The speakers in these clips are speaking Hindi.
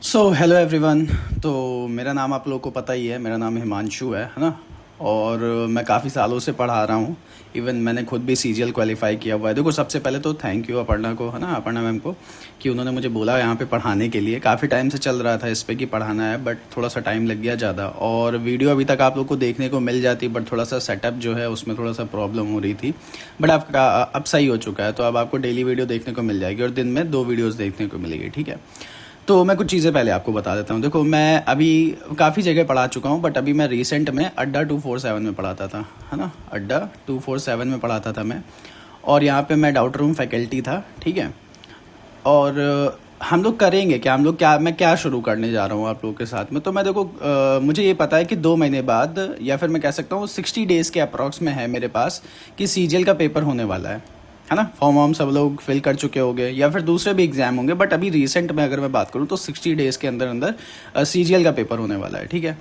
Hello everyone. तो मेरा नाम आप लोगों को पता ही है, मेरा नाम हिमांशु है ना। और मैं काफ़ी सालों से पढ़ा रहा हूँ। इवन मैंने खुद भी सीजीएल क्वालिफाई किया हुआ है। देखो, सबसे पहले तो थैंक यू अपर्णा को, है ना, अपर्णा मैम को, कि उन्होंने मुझे बोला यहाँ पे पढ़ाने के लिए। काफ़ी टाइम से चल रहा था इस पे कि पढ़ाना है, बट थोड़ा सा टाइम लग गया ज़्यादा। और वीडियो अभी तक आप लोग को देखने को मिल जाती, बट थोड़ा सा सेटअप जो है उसमें थोड़ा सा प्रॉब्लम हो रही थी। बट आपका अब सही हो चुका है, तो अब आपको डेली वीडियो देखने को मिल जाएगी और दिन में 2 वीडियोज़ देखने को मिलेगी, ठीक है। तो मैं कुछ चीज़ें पहले आपको बता देता हूँ। देखो, मैं अभी काफ़ी जगह पढ़ा चुका हूँ, बट अभी मैं रिसेंट में अड्डा 247 में पढ़ाता था, है ना। अड्डा 247 में पढ़ाता था मैं। और यहाँ पे मैं डाउट रूम फैकल्टी था, ठीक है। और हम लोग करेंगे क्या, मैं क्या शुरू करने जा रहा हूँ आप लोगों के साथ में। तो मैं देखो, मुझे ये पता है कि 2 महीने बाद, या फिर मैं कह सकता हूँ 60 डेज़ के अप्रॉक्स में है मेरे पास, कि सीजीएल का पेपर होने वाला है ना। फॉर्म वॉर्म सब लोग फिल कर चुके होंगे, या फिर दूसरे भी एग्जाम होंगे, बट अभी रिसेंट में अगर मैं बात करूँ तो 60 डेज़ के अंदर अंदर सीजीएल का पेपर होने वाला है, ठीक है।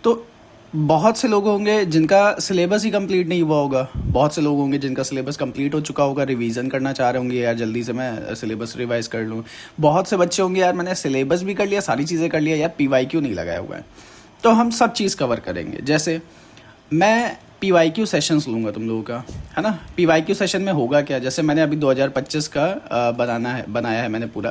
तो बहुत से लोग होंगे जिनका सिलेबस ही कंप्लीट नहीं हुआ होगा, बहुत से लोग होंगे जिनका सिलेबस कंप्लीट हो चुका होगा, रिवीजन करना चाह रहे होंगे, यार जल्दी से मैं सिलेबस रिवाइज कर लूँ। बहुत से बच्चे होंगे, यार मैंने सिलेबस भी कर लिया, सारी चीज़ें कर लिया, यार पीवाईक्यू नहीं लगाया हुआ है। तो हम सब चीज़ कवर करेंगे। जैसे मैं पीवाईक्यू सेशंस लूँगा तुम लोगों का, है ना। पीवाईक्यू सेशन में होगा क्या, जैसे मैंने अभी 2025 का बनाया है मैंने पूरा।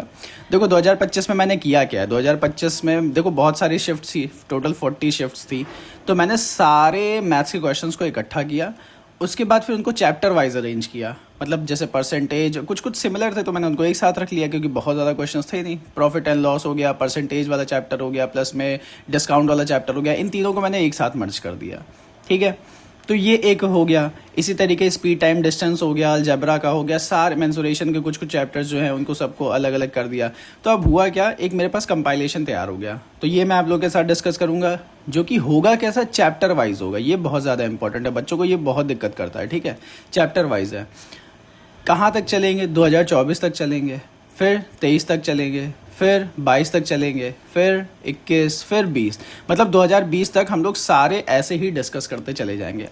देखो 2025 में मैंने किया क्या है, 2025 में देखो बहुत सारी शिफ्ट थी, टोटल 40 शिफ्ट्स थी। तो मैंने सारे मैथ्स के क्वेश्चंस को इकट्ठा किया, उसके बाद फिर उनको चैप्टर वाइज अरेंज किया। मतलब जैसे परसेंटेज कुछ कुछ सिमिलर थे, तो मैंने उनको एक साथ रख लिया, क्योंकि बहुत ज़्यादा क्वेश्चंस थे नहीं। प्रॉफिट एंड लॉस हो गया, परसेंटेज वाला चैप्टर हो गया, प्लस में डिस्काउंट वाला चैप्टर हो गया, इन तीनों को मैंने एक साथ मर्ज कर दिया, ठीक है। तो ये एक हो गया। इसी तरीके स्पीड टाइम डिस्टेंस हो गया, अलजेब्रा का हो गया, सारे मेंसुरेशन के कुछ कुछ चैप्टर्स जो हैं उनको सबको अलग अलग कर दिया। तो अब हुआ क्या, एक मेरे पास कंपाइलेशन तैयार हो गया। तो ये मैं आप लोगों के साथ डिस्कस करूंगा, जो कि होगा कैसा, चैप्टर वाइज होगा। ये बहुत ज़्यादा इंपॉर्टेंट है, बच्चों को ये बहुत दिक्कत करता है, ठीक है। चैप्टर वाइज है। कहाँ तक चलेंगे, 2024 तक चलेंगे, फिर 23 तक चलेंगे, फिर 22 तक चलेंगे, फिर 21, फिर 20, मतलब 2020 तक हम लोग सारे ऐसे ही डिस्कस करते चले जाएंगे।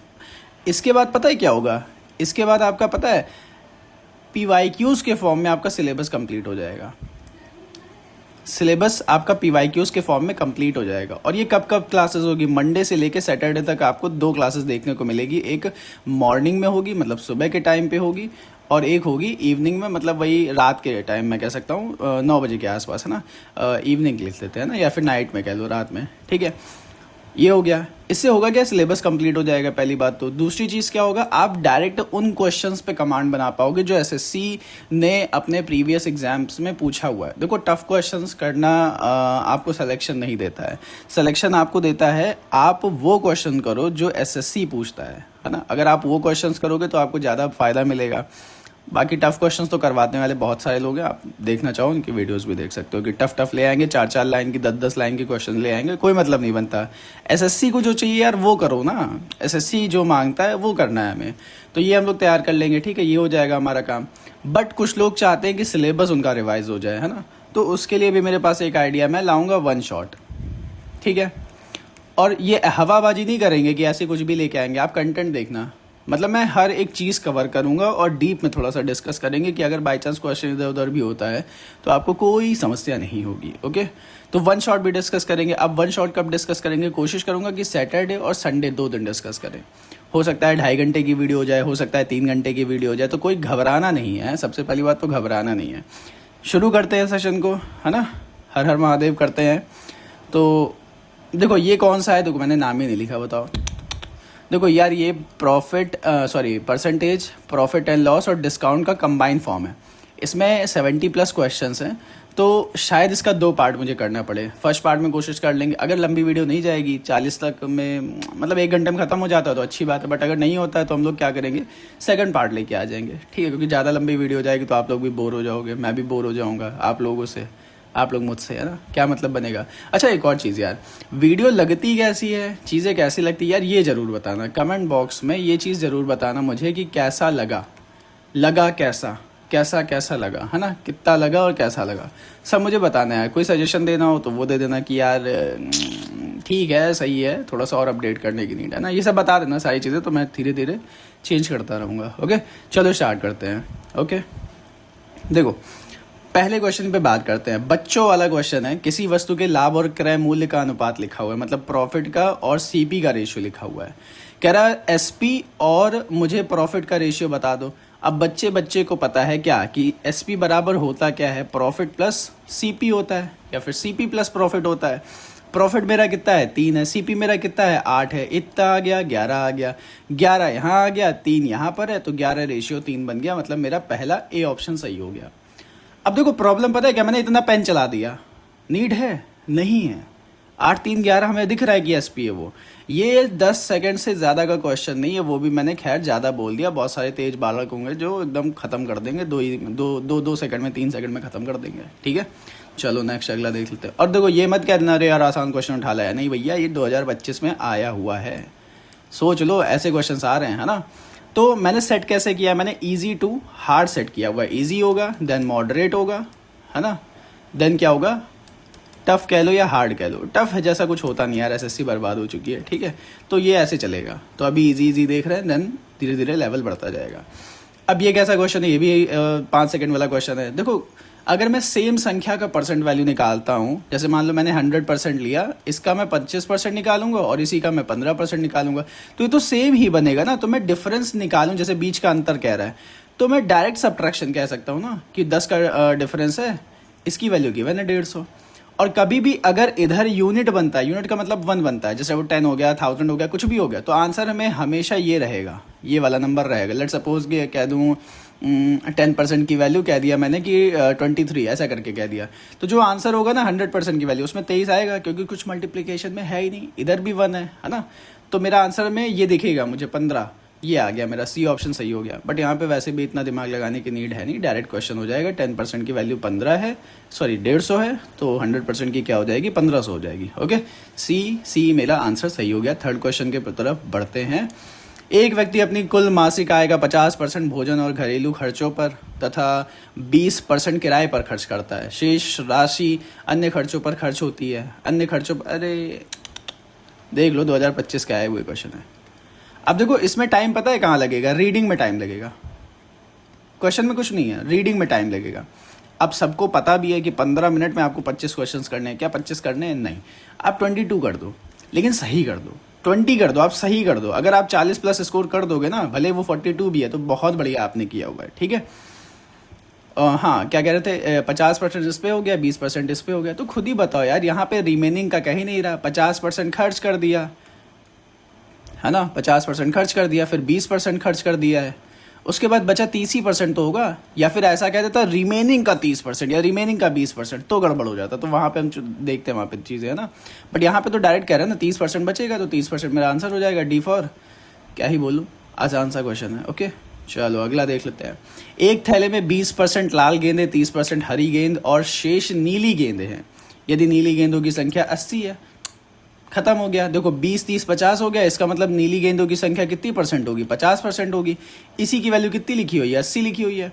इसके बाद पता है क्या होगा, इसके बाद आपका पता है पीवाईक्यूज़ के फॉर्म में आपका सिलेबस कंप्लीट हो जाएगा। सिलेबस आपका पीवाईक्यूज़ के फॉर्म में कंप्लीट हो जाएगा। और ये कब कब क्लासेस होगी, मंडे से लेके सैटरडे तक आपको 2 क्लासेस देखने को मिलेगी। एक मॉर्निंग में होगी, मतलब सुबह के टाइम पे होगी, और एक होगी इवनिंग में, मतलब वही रात के टाइम में कह सकता हूँ, 9 बजे के आसपास, है ना। इवनिंग लिख लेते हैं ना, या फिर नाइट में कह लो, रात में, ठीक है। ये हो गया। इससे होगा क्या, सिलेबस कंप्लीट हो जाएगा, पहली बात तो। दूसरी चीज़ क्या होगा, आप डायरेक्ट उन क्वेश्चंस पे कमांड बना पाओगे जो एसएससी ने अपने प्रीवियस एग्जाम्स में पूछा हुआ है। देखो, टफ क्वेश्चंस करना आपको सिलेक्शन नहीं देता है। सिलेक्शन आपको देता है, आप वो क्वेश्चन करो जो एसएससी पूछता है ना। अगर आप वो क्वेश्चंस करोगे तो आपको ज़्यादा फायदा मिलेगा। बाकी टफ क्वेश्चंस तो करवाने वाले बहुत सारे लोग हैं, आप देखना चाहो उनकी वीडियोस भी देख सकते हो, कि टफ टफ ले आएंगे, 4-4 लाइन की, 10-10 लाइन की क्वेश्चन ले आएंगे, कोई मतलब नहीं बनता। एसएससी को जो चाहिए यार वो करो ना, एसएससी जो मांगता है वो करना है हमें। तो ये हम लोग तैयार कर लेंगे, ठीक है, ये हो जाएगा हमारा काम। बट कुछ लोग चाहते हैं कि सिलेबस उनका रिवाइज हो जाए, है ना। तो उसके लिए भी मेरे पास एक आइडिया, मैं लाऊंगा 1 शॉट, ठीक है। और ये हवाबाजी नहीं करेंगे कि ऐसे कुछ भी लेके आएंगे, आप कंटेंट देखना। मतलब मैं हर एक चीज़ कवर करूंगा और डीप में थोड़ा सा डिस्कस करेंगे, कि अगर बाई चांस क्वेश्चन इधर उधर भी होता है तो आपको कोई समस्या नहीं होगी, ओके। तो 1 शॉट भी डिस्कस करेंगे। अब 1 शॉट कब डिस्कस करेंगे, कोशिश करूंगा कि सैटरडे और संडे 2 दिन डिस्कस करें। हो सकता है 2.5 घंटे की वीडियो हो जाए, हो सकता है 3 घंटे की वीडियो हो जाए, तो कोई घबराना नहीं है। सबसे पहली बात तो घबराना नहीं है। शुरू करते हैं सेशन को, है ना। हर हर महादेव करते हैं। तो देखो ये कौन सा है, देखो मैंने नाम ही नहीं लिखा, बताओ। देखो यार, ये परसेंटेज, प्रॉफिट एंड लॉस और डिस्काउंट का कंबाइन फॉर्म है। इसमें 70+ क्वेश्चंस हैं। तो शायद इसका 2 पार्ट मुझे करना पड़े। फर्स्ट पार्ट में कोशिश कर लेंगे, अगर लंबी वीडियो नहीं जाएगी, 40 तक में, मतलब 1 घंटे में ख़त्म हो जाता है तो अच्छी बात है। बट अगर नहीं होता है तो हम लोग क्या करेंगे, सेकंड पार्ट लेके आ जाएंगे, ठीक है। क्योंकि ज़्यादा लंबी वीडियो हो जाएगी तो आप लोग भी बोर हो जाओगे, मैं भी बोर हो जाऊँगा आप लोगों से, आप लोग मुझसे, है ना। क्या मतलब बनेगा। अच्छा, एक और चीज़ यार, वीडियो लगती कैसी है, चीज़ें कैसी लगती है यार, ये ज़रूर बताना कमेंट बॉक्स में। ये चीज़ ज़रूर बताना मुझे कि कैसा लगा कैसा लगा, है ना। कितना लगा और कैसा लगा, सब मुझे बताना है। कोई सजेशन देना हो तो वो दे देना, कि यार ठीक है, सही है, थोड़ा सा और अपडेट करने की नीड है ना। ये सब बता देना सारी चीज़ें, तो मैं धीरे धीरे चेंज करता रहूँगा, ओके। चलो स्टार्ट करते हैं, ओके। देखो, पहले क्वेश्चन पे बात करते हैं। बच्चों वाला क्वेश्चन है, किसी वस्तु के लाभ और क्रय मूल्य का अनुपात लिखा हुआ है, मतलब प्रॉफिट का और सीपी का रेशियो लिखा हुआ है। कह रहा है एसपी और मुझे प्रॉफिट का रेशियो बता दो। अब बच्चे को पता है क्या कि एसपी बराबर होता क्या है, प्रॉफिट प्लस सीपी होता है, या फिर सीपी प्लस प्रॉफिट होता है। प्रॉफिट मेरा कितना है 3 है, सीपी मेरा कितना है 8 है, इतना आ गया 11 आ गया, 11 यहाँ आ गया, 3 यहाँ पर है, तो 11 रेशियो 3 बन गया, मतलब मेरा पहला ए ऑप्शन सही हो गया। अब देखो प्रॉब्लम पता है क्या, मैंने इतना पेन चला दिया, नीड है नहीं है, 8 3 11 हमें दिख रहा है कि एसपी है वो। ये 10 सेकंड से ज़्यादा का क्वेश्चन नहीं है, वो भी मैंने खैर ज़्यादा बोल दिया। बहुत सारे तेज बालक होंगे जो एकदम ख़त्म कर देंगे, दो सेकंड में 3 सेकंड में ख़त्म कर देंगे। ठीक है, चलो नेक्स्ट अगला देख लेते हैं। और देखो ये मत कह देना अरे यार आसान क्वेश्चन उठा लाया, नहीं भैया ये 2025 में आया हुआ है, सोच लो ऐसे क्वेश्चन आ रहे हैं, है ना। तो मैंने सेट कैसे किया, मैंने इजी टू हार्ड सेट किया हुआ। इजी होगा, देन मॉडरेट होगा, है ना, देन क्या होगा, टफ कह लो या हार्ड कह लो। टफ है जैसा कुछ होता नहीं यार, एसएससी बर्बाद हो चुकी है। ठीक है, तो ये ऐसे चलेगा। तो अभी इजी देख रहे हैं, देन धीरे धीरे लेवल बढ़ता जाएगा। अब ये कैसा क्वेश्चन है, ये भी 5 सेकंड वाला क्वेश्चन है। देखो अगर मैं सेम संख्या का परसेंट वैल्यू निकालता हूँ, जैसे मान लो मैंने 100% लिया, इसका मैं 25% निकालूंगा और इसी का मैं 15% निकालूंगा, तो ये तो सेम ही बनेगा ना। तो मैं डिफरेंस निकालूं, जैसे बीच का अंतर कह रहा है, तो मैं डायरेक्ट सब्ट्रैक्शन कह सकता हूँ ना कि 10 का डिफरेंस है, इसकी वैल्यू गिवन है 150। और कभी भी अगर इधर यूनिट बनता है, यूनिट का मतलब 1 बनता है, जैसे वो 10 हो गया, 1000 हो गया, कुछ भी हो गया, तो आंसर में हमेशा ये रहेगा, ये वाला नंबर रहेगा। लेट सपोज कि कह दूँ 10% की वैल्यू कह दिया मैंने कि 23 ऐसा करके कह दिया, तो जो आंसर होगा ना 100% की वैल्यू, उसमें 23 आएगा, क्योंकि कुछ मल्टीप्लिकेशन में है ही नहीं, इधर भी 1 है ना। तो मेरा आंसर में ये दिखेगा मुझे 15, ये आ गया, मेरा सी ऑप्शन सही हो गया। बट यहाँ पे वैसे भी इतना दिमाग लगाने की नीड है नहीं, डायरेक्ट क्वेश्चन हो जाएगा। 10% की वैल्यू 15 है, सॉरी 150 है, तो 100% की क्या हो जाएगी, 1500 हो जाएगी। ओके, सी मेरा आंसर सही हो गया। थर्ड क्वेश्चन के तरफ बढ़ते हैं। एक व्यक्ति अपनी कुल मासिक आय का 50% भोजन और घरेलू खर्चों पर तथा 20% किराए पर खर्च करता है, शेष राशि अन्य खर्चों पर खर्च होती है। अन्य खर्चों पर, अरे देख लो 2025 का आए हुए क्वेश्चन है। अब देखो इसमें टाइम पता है कहाँ लगेगा, रीडिंग में टाइम लगेगा, क्वेश्चन में कुछ नहीं है, रीडिंग में टाइम लगेगा। अब सबको पता भी है कि 15 मिनट में आपको 25 क्वेश्चंस करने हैं। क्या 25 करने हैं? नहीं, आप 22 कर दो, लेकिन सही कर दो, 20 कर दो, आप सही कर दो। अगर आप 40 प्लस स्कोर कर दोगे ना, भले वो 42 भी है, तो बहुत बढ़िया आपने किया हुआ है। ठीक है, हाँ क्या कह रहे थे, 50% इस पे हो गया, 20% इस पे हो गया, तो खुद ही बताओ यार, यहाँ पे रिमेनिंग का कहीं नहीं रहा। 50% खर्च कर दिया है ना, 50% खर्च कर दिया, फिर 20% खर्च कर दिया है, उसके बाद बचा 30% तो होगा, या फिर ऐसा कह देता रिमेनिंग का 30% या रिमेनिंग का 20%, तो गड़बड़ हो जाता। तो वहाँ पे हम देखते हैं वहाँ पे चीज़ें, है ना। बट यहाँ पे तो डायरेक्ट कह रहे हैं ना, 30% बचेगा, तो 30% मेरा आंसर हो जाएगा। डी फॉर क्या ही बोलूँ, आसान सा क्वेश्चन है। ओके चलो अगला देख लेते हैं। एक थैले में 20% लाल गेंदें, 30% हरी गेंद और शेष नीली गेंदें हैं। यदि नीली गेंदों की संख्या 80 है, खत्म हो गया। देखो 20 30 50 हो गया, इसका मतलब नीली गेंदों की संख्या कितनी परसेंट होगी, 50% होगी। इसी की वैल्यू कितनी लिखी हुई है, 80 लिखी हुई है।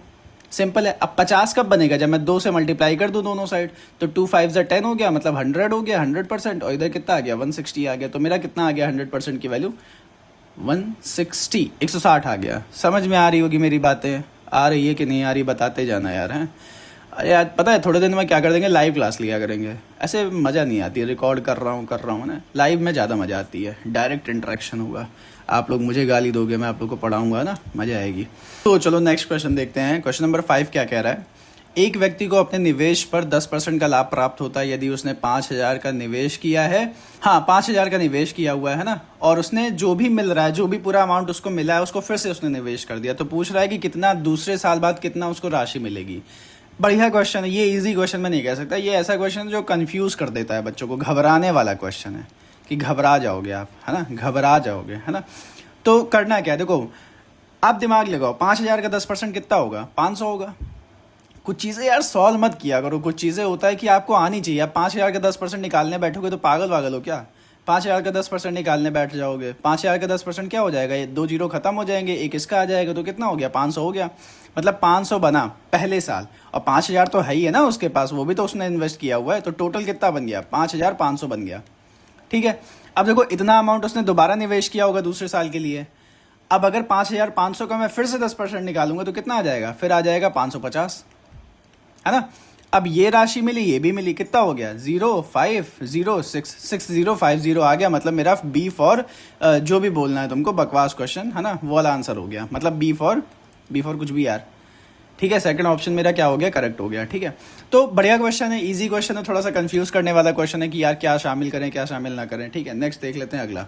सिंपल है। अब 50 कब बनेगा, जब मैं 2 से मल्टीप्लाई कर दूं दोनों साइड, तो 2 5 10 हो गया, मतलब 100 हो गया, 100%। और इधर कितना आ गया, 160 आ गया। तो मेरा कितना आ गया 100% की वैल्यू, 160, 160 आ गया। समझ में आ रही होगी मेरी बातें, आ रही है कि नहीं आ रही, बताते जाना यार। हैं अरे यार पता है थोड़े दिन में क्या कर देंगे, लाइव क्लास लिया करेंगे। ऐसे मज़ा नहीं आती है, रिकॉर्ड कर रहा हूँ ना, लाइव में ज़्यादा मज़ा आती है, डायरेक्ट इंटरेक्शन होगा। आप लोग मुझे गाली दोगे, मैं आप लोग को पढ़ाऊँगा ना, मज़ा आएगी। तो चलो नेक्स्ट क्वेश्चन देखते हैं। क्वेश्चन नंबर 5 क्या कह रहा है, एक व्यक्ति को अपने निवेश पर 10% का लाभ प्राप्त होता है यदि उसने 5000 का निवेश किया है। हाँ 5000 का निवेश किया हुआ है ना, और उसने जो भी मिल रहा है, जो भी पूरा अमाउंट उसको मिला है, उसको फिर से उसने निवेश कर दिया। तो पूछ रहा है कि कितना दूसरे साल बाद कितना उसको राशि मिलेगी। बढ़िया क्वेश्चन है ये, इजी क्वेश्चन मैं नहीं कह सकता, ये ऐसा क्वेश्चन जो कंफ्यूज कर देता है बच्चों को, घबराने वाला क्वेश्चन है कि घबरा जाओगे आप, है ना, घबरा जाओगे, है ना। तो करना क्या है, देखो आप दिमाग लगाओ, 5000 का 10% कितना होगा, 500 होगा। कुछ चीज़ें यार सॉल्व मत किया करो, कुछ चीज़ें होता है कि आपको आनी चाहिए। आप 5000 का 10% निकालने बैठोगे तो पागल वागल हो क्या, 5000 का 10% निकालने बैठ जाओगे, 5000 का 10% क्या हो जाएगा, ये 2 जीरो खत्म हो जाएंगे, एक इसका आ जाएगा, तो कितना हो गया, 500 हो गया। मतलब 500 बना पहले साल, और 5000 तो है ही है ना उसके पास, वो भी तो उसने इन्वेस्ट किया हुआ है, तो टोटल कितना बन गया, 5500 बन गया। ठीक है, अब देखो इतना अमाउंट उसने दोबारा निवेश किया होगा दूसरे साल के लिए। अब अगर 5500 का मैं फिर से 10% निकालूंगा तो कितना आ जाएगा, फिर आ जाएगा 550, है ना। अब ये राशि मिली, ये भी मिली, कितना हो गया 05060 आ गया। मतलब मेरा बी फॉर जो भी बोलना है तुमको बकवास क्वेश्चन है ना, वो वाला आंसर हो गया। मतलब बी फॉर कुछ भी यार, ठीक है। सेकंड ऑप्शन मेरा क्या हो गया, करेक्ट हो गया, ठीक है। तो बढ़िया क्वेश्चन है, इजी क्वेश्चन है, थोड़ा सा कंफ्यूज करने वाला क्वेश्चन है कि यार क्या शामिल करें क्या शामिल ना करें, ठीक है। नेक्स्ट देख लेते हैं अगला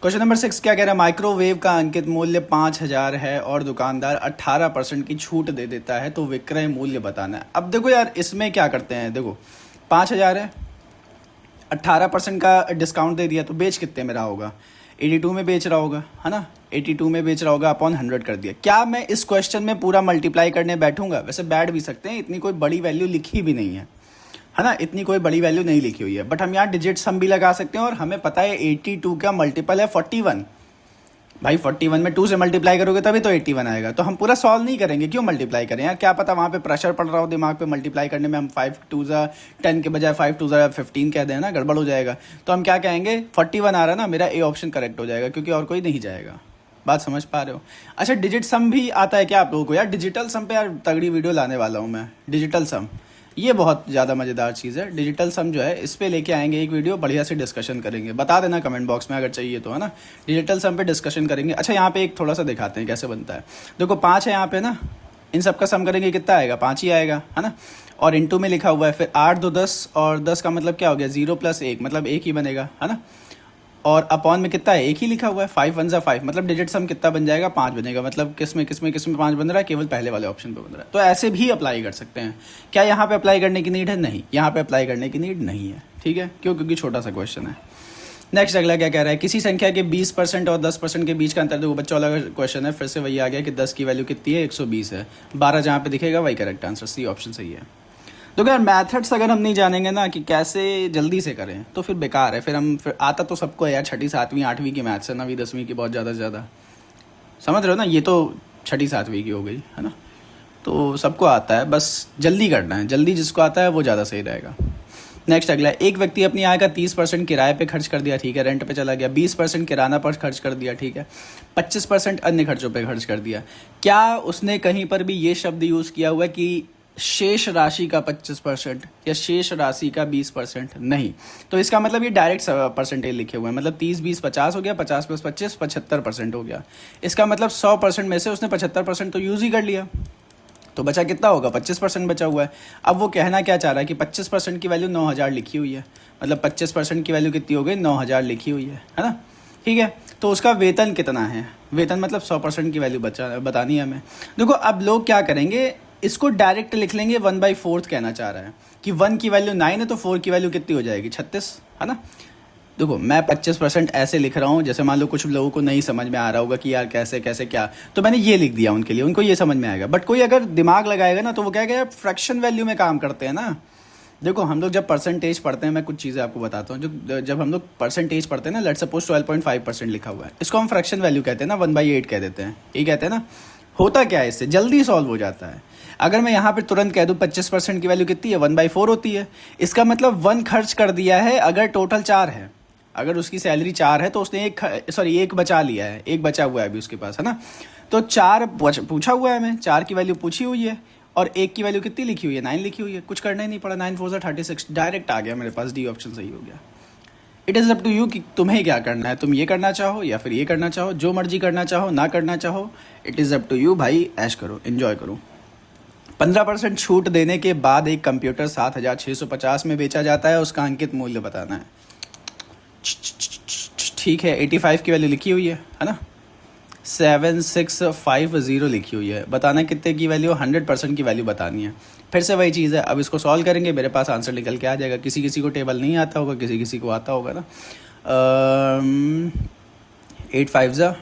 क्वेश्चन नंबर 6 क्या कह रहा है, माइक्रोवेव का अंकित मूल्य 5000 है और दुकानदार 18% की छूट दे देता है, तो विक्रय मूल्य बताना है। अब देखो यार इसमें क्या करते हैं, देखो 5000 है, 18% का डिस्काउंट दे दिया, तो बेच कितने में रहा होगा, 82 में बेच रहा होगा, है ना, 82 में बेच रहा होगा, अपॉन 100 कर दिया। क्या मैं इस क्वेश्चन में पूरा मल्टीप्लाई करने बैठूंगा, वैसे बैठ भी सकते हैं, इतनी कोई बड़ी वैल्यू लिखी भी नहीं है ना, इतनी कोई बड़ी वैल्यू नहीं लिखी हुई है, बट हम यहाँ डिजिट सम भी लगा सकते हैं और हमें पता है 82 का मल्टीपल है 41। भाई 41 में 2 से मल्टीप्लाई करोगे तभी तो 81 आएगा। तो हम पूरा सॉल्व नहीं करेंगे, क्यों मल्टीप्लाई करें यार, क्या पता वहाँ पे प्रेशर पड़ रहा हो दिमाग पे मल्टीप्लाई करने में, हम 5 2 10 के बजाय 5 2 15 कह दें ना, गड़बड़ हो जाएगा। तो हम क्या कहेंगे, 41 आ रहा है ना, मेरा ए ऑप्शन करेक्ट हो जाएगा, क्योंकि और कोई नहीं जाएगा। बात समझ पा रहे हो। अच्छा डिजिट सम भी आता है क्या आप लोगों को, यार डिजिटल सम पे यार तगड़ी वीडियो लाने वाला हूँ मैं। डिजिटल सम ये बहुत ज़्यादा मज़ेदार चीज़ है, डिजिटल सम जो है इस पे लेके आएंगे एक वीडियो, बढ़िया से डिस्कशन करेंगे, बता देना कमेंट बॉक्स में अगर चाहिए तो, है ना। डिजिटल सम पे डिस्कशन करेंगे। अच्छा यहाँ पे एक थोड़ा सा दिखाते हैं कैसे बनता है। देखो 5 है यहाँ पे ना, इन सब का सम करेंगे कितना आएगा, 5 ही आएगा, है ना। और इंटू में लिखा हुआ है, फिर 8 2 10, और 10 का मतलब क्या हो गया 0 + 1, मतलब 1 ही बनेगा, है ना। और अपॉन में कितना है, एक ही लिखा हुआ है, 5 1 5, मतलब डिजिट सम कितना बन जाएगा, 5 बनेगा। मतलब किस में 5 बन रहा है, केवल पहले वाले ऑप्शन पे बन रहा है। तो ऐसे भी अप्लाई कर सकते हैं। क्या यहाँ पे अप्लाई करने की नीड है, नहीं, यहाँ पे अप्लाई करने की नीड नहीं है, ठीक है, क्यों, क्योंकि छोटा सा क्वेश्चन है। नेक्स्ट अगला क्या कह रहा है, किसी संख्या के 20% और 10% के बीच का अंतर, देखो बच्चों वाला क्वेश्चन है, फिर से वही आ गया कि 10 की वैल्यू कितनी है, 120 है, 12 जहाँ पे दिखेगा वही करेक्ट आंसर, सी ऑप्शन सही है। तो यार मैथड्स अगर हम नहीं जानेंगे ना कि कैसे जल्दी से करें तो फिर बेकार है, फिर आता तो सबको है यार, 6ठी 7वीं 8वीं की मैथ्स है, 9वीं 10वीं की बहुत ज़्यादा से ज़्यादा, समझ रहे हो ना, ये तो 6ठी 7वीं की हो गई, है ना। तो सबको आता है, बस जल्दी करना है, जल्दी जिसको आता है वो ज़्यादा सही रहेगा। नेक्स्ट अगला, एक व्यक्ति अपनी आय का 30% किराए पे खर्च कर दिया, ठीक है, रेंट पे चला गया, 20% किराना पर खर्च कर दिया, ठीक है, 25% अन्य खर्चों पे खर्च कर दिया। क्या उसने कहीं पर भी ये शब्द यूज़ किया हुआ है कि शेष राशि का 25% या शेष राशि का 20%, नहीं। तो इसका मतलब ये डायरेक्ट परसेंटेज लिखे हुए हैं, मतलब 30 20 50 हो गया, 50 + 25 75% हो गया। इसका मतलब 100% में से उसने 75% तो यूज़ ही कर लिया, तो बचा कितना होगा, 25% बचा हुआ है। अब वो कहना क्या चाह रहा है कि 25% की वैल्यू 9000 लिखी हुई है, मतलब 25% की वैल्यू कितनी हो गई, 9000 लिखी हुई है ना, ठीक है। तो उसका वेतन कितना है, वेतन मतलब 100% की वैल्यू बतानी है हमें। देखो अब लोग क्या करेंगे, इसको डायरेक्ट लिख लेंगे, 1/4 कहना चाह रहा है कि 1 की वैल्यू 9 है तो 4 की वैल्यू कितनी हो जाएगी, 36, है ना। देखो मैं 25% ऐसे लिख रहा हूँ, जैसे मान लो कुछ लोगों को नहीं समझ में आ रहा होगा कि यार कैसे कैसे क्या, तो मैंने ये लिख दिया उनके लिए, उनको ये समझ में आएगा। बट कोई अगर दिमाग लगाएगा ना तो वो क्या कहेगा, फ्रैक्शन वैल्यू में काम करते हैं ना। देखो हम लोग जब परसेंटेज पढ़ते हैं, मैं कुछ चीज़ें आपको बताता हूँ, जो जब हम लोग परसेंटेज पढ़ते हैं ना, लेट्स सपोज 12.5% लिखा हुआ है, इसको हम फ्रैक्शन वैल्यू कहते हैं ना, 1/8 कह देते हैं, ये कहते हैं ना। होता क्या है, इससे जल्दी सॉल्व हो जाता है। अगर मैं यहाँ पे तुरंत कह दूँ 25% की वैल्यू कितनी है, 1/4 होती है, इसका मतलब 1 खर्च कर दिया है। अगर टोटल 4 है, अगर उसकी सैलरी 4 है तो उसने एक बचा लिया है, एक बचा हुआ है अभी उसके पास, है ना। तो 4 पूछा हुआ है, हमें 4 की वैल्यू पूछी हुई है, और 1 की वैल्यू कितनी लिखी हुई है, 9 लिखी हुई है, कुछ करना ही नहीं पड़ा, 9 4 36 डायरेक्ट आ गया मेरे पास, डी ऑप्शन सही हो गया। It is up to you कि तुम्हें क्या करना है, तुम ये करना चाहो या फिर ये करना चाहो, जो मर्जी करना चाहो ना करना चाहो, it is up to you भाई, ऐश करो, एंजॉय करो। 15% छूट देने के बाद एक कंप्यूटर 7650 में बेचा जाता है, उसका अंकित मूल्य बताना है। ठीक है, 85 की वैल्यू लिखी हुई है ना, 7650 लिखी हुई है, बताना कितने की वैल्यू, 100% की वैल्यू बतानी है। फिर से वही चीज़ है, अब इसको सॉल्व करेंगे, मेरे पास आंसर निकल के आ जाएगा। किसी किसी को टेबल नहीं आता होगा, किसी किसी को आता होगा ना। 8 5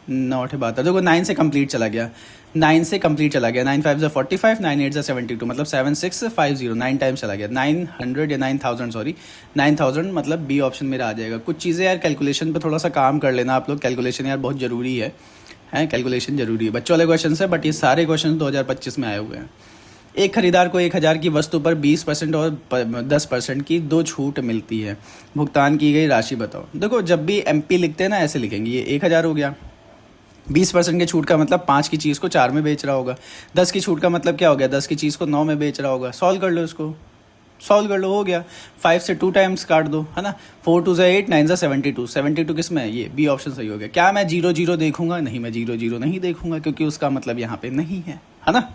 9 बात है, देखो 9 से कंप्लीट चला गया, 9 से कंप्लीट चला गया, 9 5 45, 9 8 72, मतलब 7650, 9 टाइम्स चला गया, 900 या 9000 सॉरी 9000, मतलब बी ऑप्शन मेरा आ जाएगा। कुछ चीज़ें यार कैलकुलेशन पे थोड़ा सा काम कर लेना आप लोग, कैलकुलेशन यार बहुत ज़रूरी है, कैलकुलेशन जरूरी है। बच्चों वाले क्वेश्चन है, बट ये सारे क्वेश्चन 2025 में आए हुए हैं। एक खरीदार को 1000 की वस्तु पर 20% और 10% की 2 छूट मिलती है, भुगतान की गई राशि बताओ। देखो जब भी MP लिखते हैं ना, ऐसे लिखेंगे, ये 1000 हो गया, 20% की छूट का मतलब 5 की चीज़ को 4 में बेच रहा होगा। 10 की छूट का मतलब क्या हो गया, 10 की चीज़ को 9 में बेच रहा होगा। सॉल्व कर लो इसको, सॉल्व कर लो, हो गया। 5 से 2 टाइम्स काट दो, है ना। 4 2 ज़ा 8, 9 ज़ा 72। 72 किस में है, ये बी ऑप्शन सही हो गया। क्या मैं 0 0 देखूंगा, नहीं मैं 0 0 नहीं देखूंगा, क्योंकि उसका मतलब यहाँ पे नहीं है ना।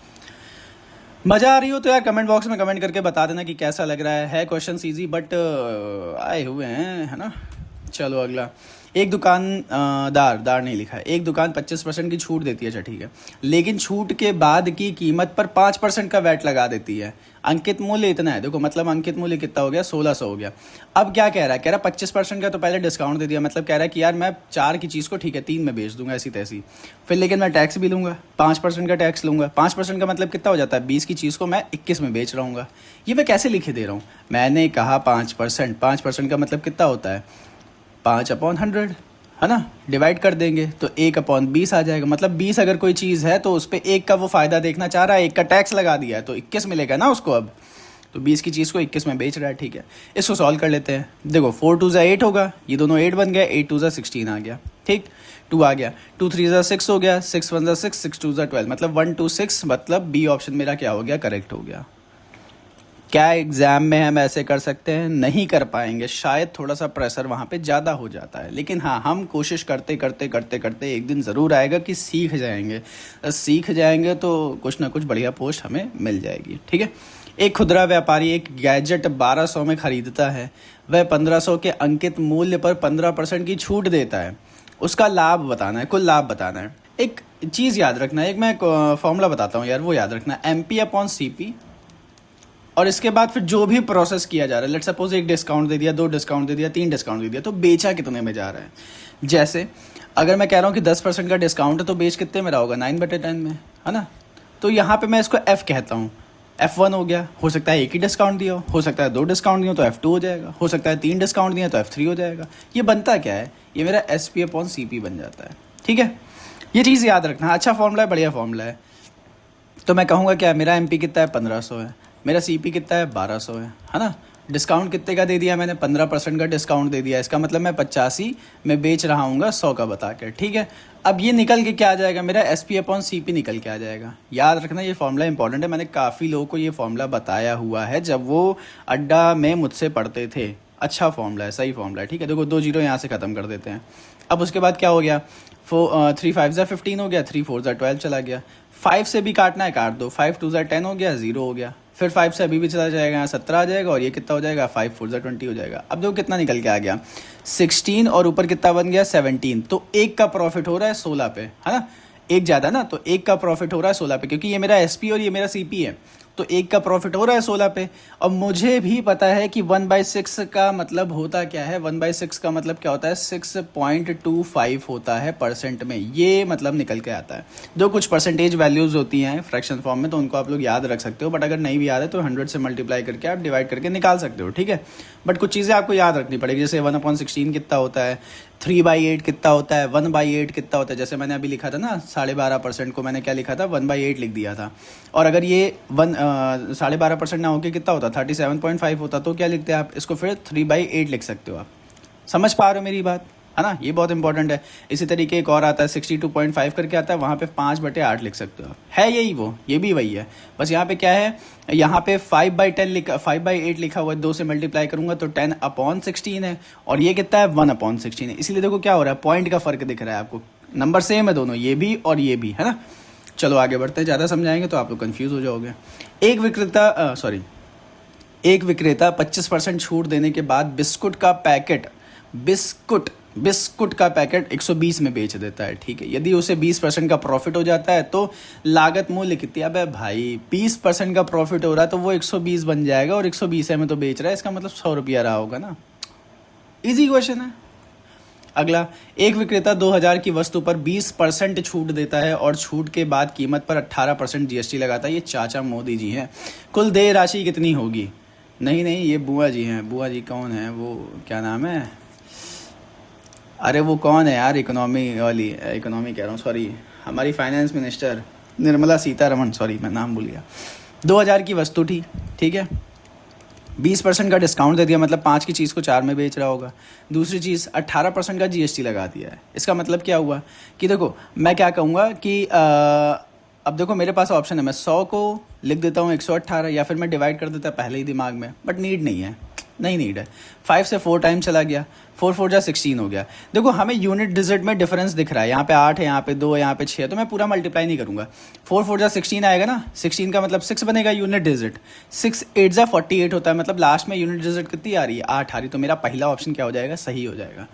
मज़ा आ रही हो तो यार कमेंट बॉक्स में कमेंट करके बता देना कि कैसा लग रहा है क्वेश्चन ईजी बट आए हुए हैं, है ना। चलो अगला। एक दुकान दार नहीं लिखा है। एक दुकान 25% की छूट देती है, अच्छा ठीक है, लेकिन छूट के बाद की कीमत पर 5% का वैट लगा देती है। अंकित मूल्य इतना है, देखो मतलब अंकित मूल्य कितना हो गया, 1600 हो गया। अब क्या कह रहा है, कह रहा है 25% का तो पहले डिस्काउंट दे दिया, मतलब कह रहा है कि यार मैं 4 की चीज़ को ठीक है 3 में बेच दूंगा ऐसी तैसी, फिर लेकिन मैं टैक्स भी लूँगा, 5% का टैक्स लूँगा। 5% का मतलब कितना हो जाता है, 20 की चीज़ को मैं 21 में बेच रहा हूँ। ये मैं कैसे लिखे दे रहा हूँ, मैंने कहा 5%, 5% का मतलब कितना होता है 5/100, है ना। डिवाइड कर देंगे तो 1/20 आ जाएगा। मतलब 20 अगर कोई चीज़ है तो उस पर 1 का वो फ़ायदा देखना चाह रहा है, 1 का टैक्स लगा दिया है तो 21 मिलेगा ना उसको। अब तो 20 की चीज़ को 21 में बेच रहा है, ठीक है। इसको सॉल्व कर लेते हैं। देखो 4 2 ज़ा 8 होगा, ये दोनों 8 बन गया, 8 2 ज़ा 16 आ गया, ठीक। 2 आ गया, 2 3 ज़ा 6 हो गया, 6 1 ज़ा 6, 6 2 ज़ा 12, मतलब 1 2 6, मतलब बी ऑप्शन मेरा क्या हो गया, करेक्ट हो गया। क्या एग्ज़ाम में हम ऐसे कर सकते हैं, नहीं कर पाएंगे, शायद थोड़ा सा प्रेशर वहाँ पे ज़्यादा हो जाता है, लेकिन हाँ हम कोशिश करते करते करते करते एक दिन ज़रूर आएगा कि सीख जाएंगे। सीख जाएंगे तो कुछ ना कुछ बढ़िया पोस्ट हमें मिल जाएगी, ठीक है। एक खुदरा व्यापारी एक गैजेट 1200 में ख़रीदता है, वह 1500 के अंकित मूल्य पर 15% की छूट देता है। उसका लाभ बताना है, कुल लाभ बताना है। एक चीज़ याद रखना है, एक मैं फॉर्मूला बताता हूँ यार, वो याद रखना है, MP/CP। और इसके बाद फिर जो भी प्रोसेस किया जा रहा है, लेट सपोज 1 डिस्काउंट दे दिया, 2 डिस्काउंट दे दिया, 3 डिस्काउंट दे दिया, तो बेचा कितने में जा रहा है। जैसे अगर मैं कह रहा हूँ कि 10% का डिस्काउंट है तो बेच कितने में रहा होगा, 9/10 में, है ना। तो यहाँ पे मैं इसको F कहता हूँ, F1 हो गया। हो सकता है 1 ही डिस्काउंट दिया हो सकता है 2 डिस्काउंट दिया तो F2 हो जाएगा, हो सकता है 3 डिस्काउंट दिया तो F3 हो जाएगा। ये बनता क्या है, ये मेरा SP/CP बन जाता है, ठीक है। ये चीज़ याद रखना, अच्छा फॉर्मूला है, बढ़िया फॉर्मूला है। तो मैं कहूँगा क्या, मेरा MP कितना है, 1500 है, मेरा CP कितना है, 1200 है ना। डिस्काउंट कितने का दे दिया मैंने, 15% का डिस्काउंट दे दिया, इसका मतलब मैं 85 में बेच रहा हूँ 100 का बता कर, ठीक है। अब ये निकल के क्या आ जाएगा, मेरा SP/CP निकल के आ जाएगा। याद रखना ये फॉर्मूला इंपॉर्टेंट है, मैंने काफ़ी लोगों को ये फॉर्मूला बताया हुआ है जब वो अड्डा में मुझसे पढ़ते थे। अच्छा फॉर्मूला है, सही फॉर्मूला है, ठीक है। देखो 2 जीरो यहाँ से ख़त्म कर देते हैं। अब उसके बाद क्या हो गया, 3 5 ज़ा 15 हो गया, 3 4 ज़ा 12 चला गया। 5 से भी काटना है, काट दो, 5 2 ज़ा 10 हो गया, 0 हो गया। फिर 5 से अभी भी चला जाएगा, यहाँ 17 आ जाएगा, और ये कितना हो जाएगा, 5 4 ज़ा 20 हो जाएगा। अब देखो कितना निकल के आ गया, 16, और ऊपर कितना बन गया, 17। तो 1 का प्रॉफिट हो रहा है 16 पे, है ना। 1 ज़्यादा ना, तो 1 का प्रॉफिट हो रहा है 16 पे, क्योंकि ये मेरा SP और ये मेरा CP है, तो 1 का प्रॉफिट हो रहा है 16 पे। और मुझे भी पता है कि 1/6 का मतलब होता क्या है, 1/6 का मतलब क्या होता है, 6.25 होता है परसेंट में, ये मतलब निकल के आता है। जो कुछ परसेंटेज वैल्यूज़ होती हैं फ्रैक्शन फॉर्म में, तो उनको आप लोग याद रख सकते हो, बट अगर नहीं भी याद है तो 100 से मल्टीप्लाई करके आप डिवाइड करके निकाल सकते हो, ठीक है। बट कुछ चीज़ें आपको याद रखनी पड़ेगी, जैसे 1/16 कितना होता है, 3/8 कितना होता है, 1/8 कितना होता है। जैसे मैंने अभी लिखा था ना 12.5% को मैंने क्या लिखा था, 1/8 लिख दिया था। और अगर ये 12.5% ना होकर कितना होता, 37.5 होता, तो क्या लिखते हैं आप इसको, फिर 3/8 लिख सकते हो आप। समझ पा रहे हो मेरी बात, है ना। ये बहुत इंपॉर्टेंट है। इसी तरीके एक और आता है 62.5 करके आता है, वहाँ पे 5/8 लिख सकते हो आप। है यही वो, ये भी वही है, बस यहाँ पे क्या है, यहाँ पे 5/8 लिखा हुआ है, 2 से मल्टीप्लाई करूंगा तो 10/16 है, और ये कितना है, 1/16 है। इसीलिए देखो क्या हो रहा है, पॉइंट का फर्क दिख रहा है आपको, नंबर सेम है दोनों, ये भी और ये भी, है ना। चलो आगे बढ़ते हैं, ज़्यादा समझाएंगे तो आप लोग कन्फ्यूज़ हो जाओगे। एक विक्रेता 25% छूट देने के बाद बिस्कुट का पैकेट 120 में बेच देता है, ठीक है। यदि उसे 20% का प्रॉफिट हो जाता है तो लागत मूल्य कितनी, अब भाई 20% का प्रॉफिट हो रहा है तो वो 120 बन जाएगा, और 120 में तो बेच रहा है, इसका मतलब 100 रुपया रहा होगा ना। इजी क्वेश्चन है। अगला, एक विक्रेता 2000 की वस्तु पर 20% छूट देता है और छूट के बाद कीमत पर 18% GST लगाता है। ये चाचा मोदी जी हैं। कुल देय राशि कितनी होगी, नहीं ये बुआ जी हैं। बुआ जी कौन है, वो क्या नाम है, अरे वो कौन है यार, इकोनॉमी कह रहा हूँ, सॉरी, हमारी finance minister Nirmala Sitharaman, sorry मैं नाम भूल गया। 2000 की वस्तु थी, ठीक है, 20% का डिस्काउंट दे दिया, मतलब 5 की चीज़ को 4 में बेच रहा होगा। दूसरी चीज़ 18% का जीएसटी लगा दिया है। इसका मतलब क्या हुआ कि देखो मैं क्या कहूँगा कि अब देखो मेरे पास ऑप्शन है, मैं 100 को लिख देता हूँ 118, या फिर मैं डिवाइड कर देता पहले ही दिमाग में, बट नीड नहीं है, नहीं नीड है। 5 से 4 टाइम चला गया, 4 4 जा 16 हो गया। देखो हमें यूनिट डिजिट में डिफरेंस दिख रहा है, यहाँ पे 8 है, यहाँ पे 2 है, यहाँ पे 6 है, तो मैं पूरा मल्टीप्लाई नहीं करूँगा। 4 4 जा 16 आएगा ना, 16 का मतलब 6 बनेगा यूनिट डिजिट, 6 8 जा 48 होता है, मतलब लास्ट में यूनिट डिजिट कितनी आ रही है, 8 आ रही। तो मेरा पहला ऑप्शन क्या हो जाएगा, सही हो जाएगा।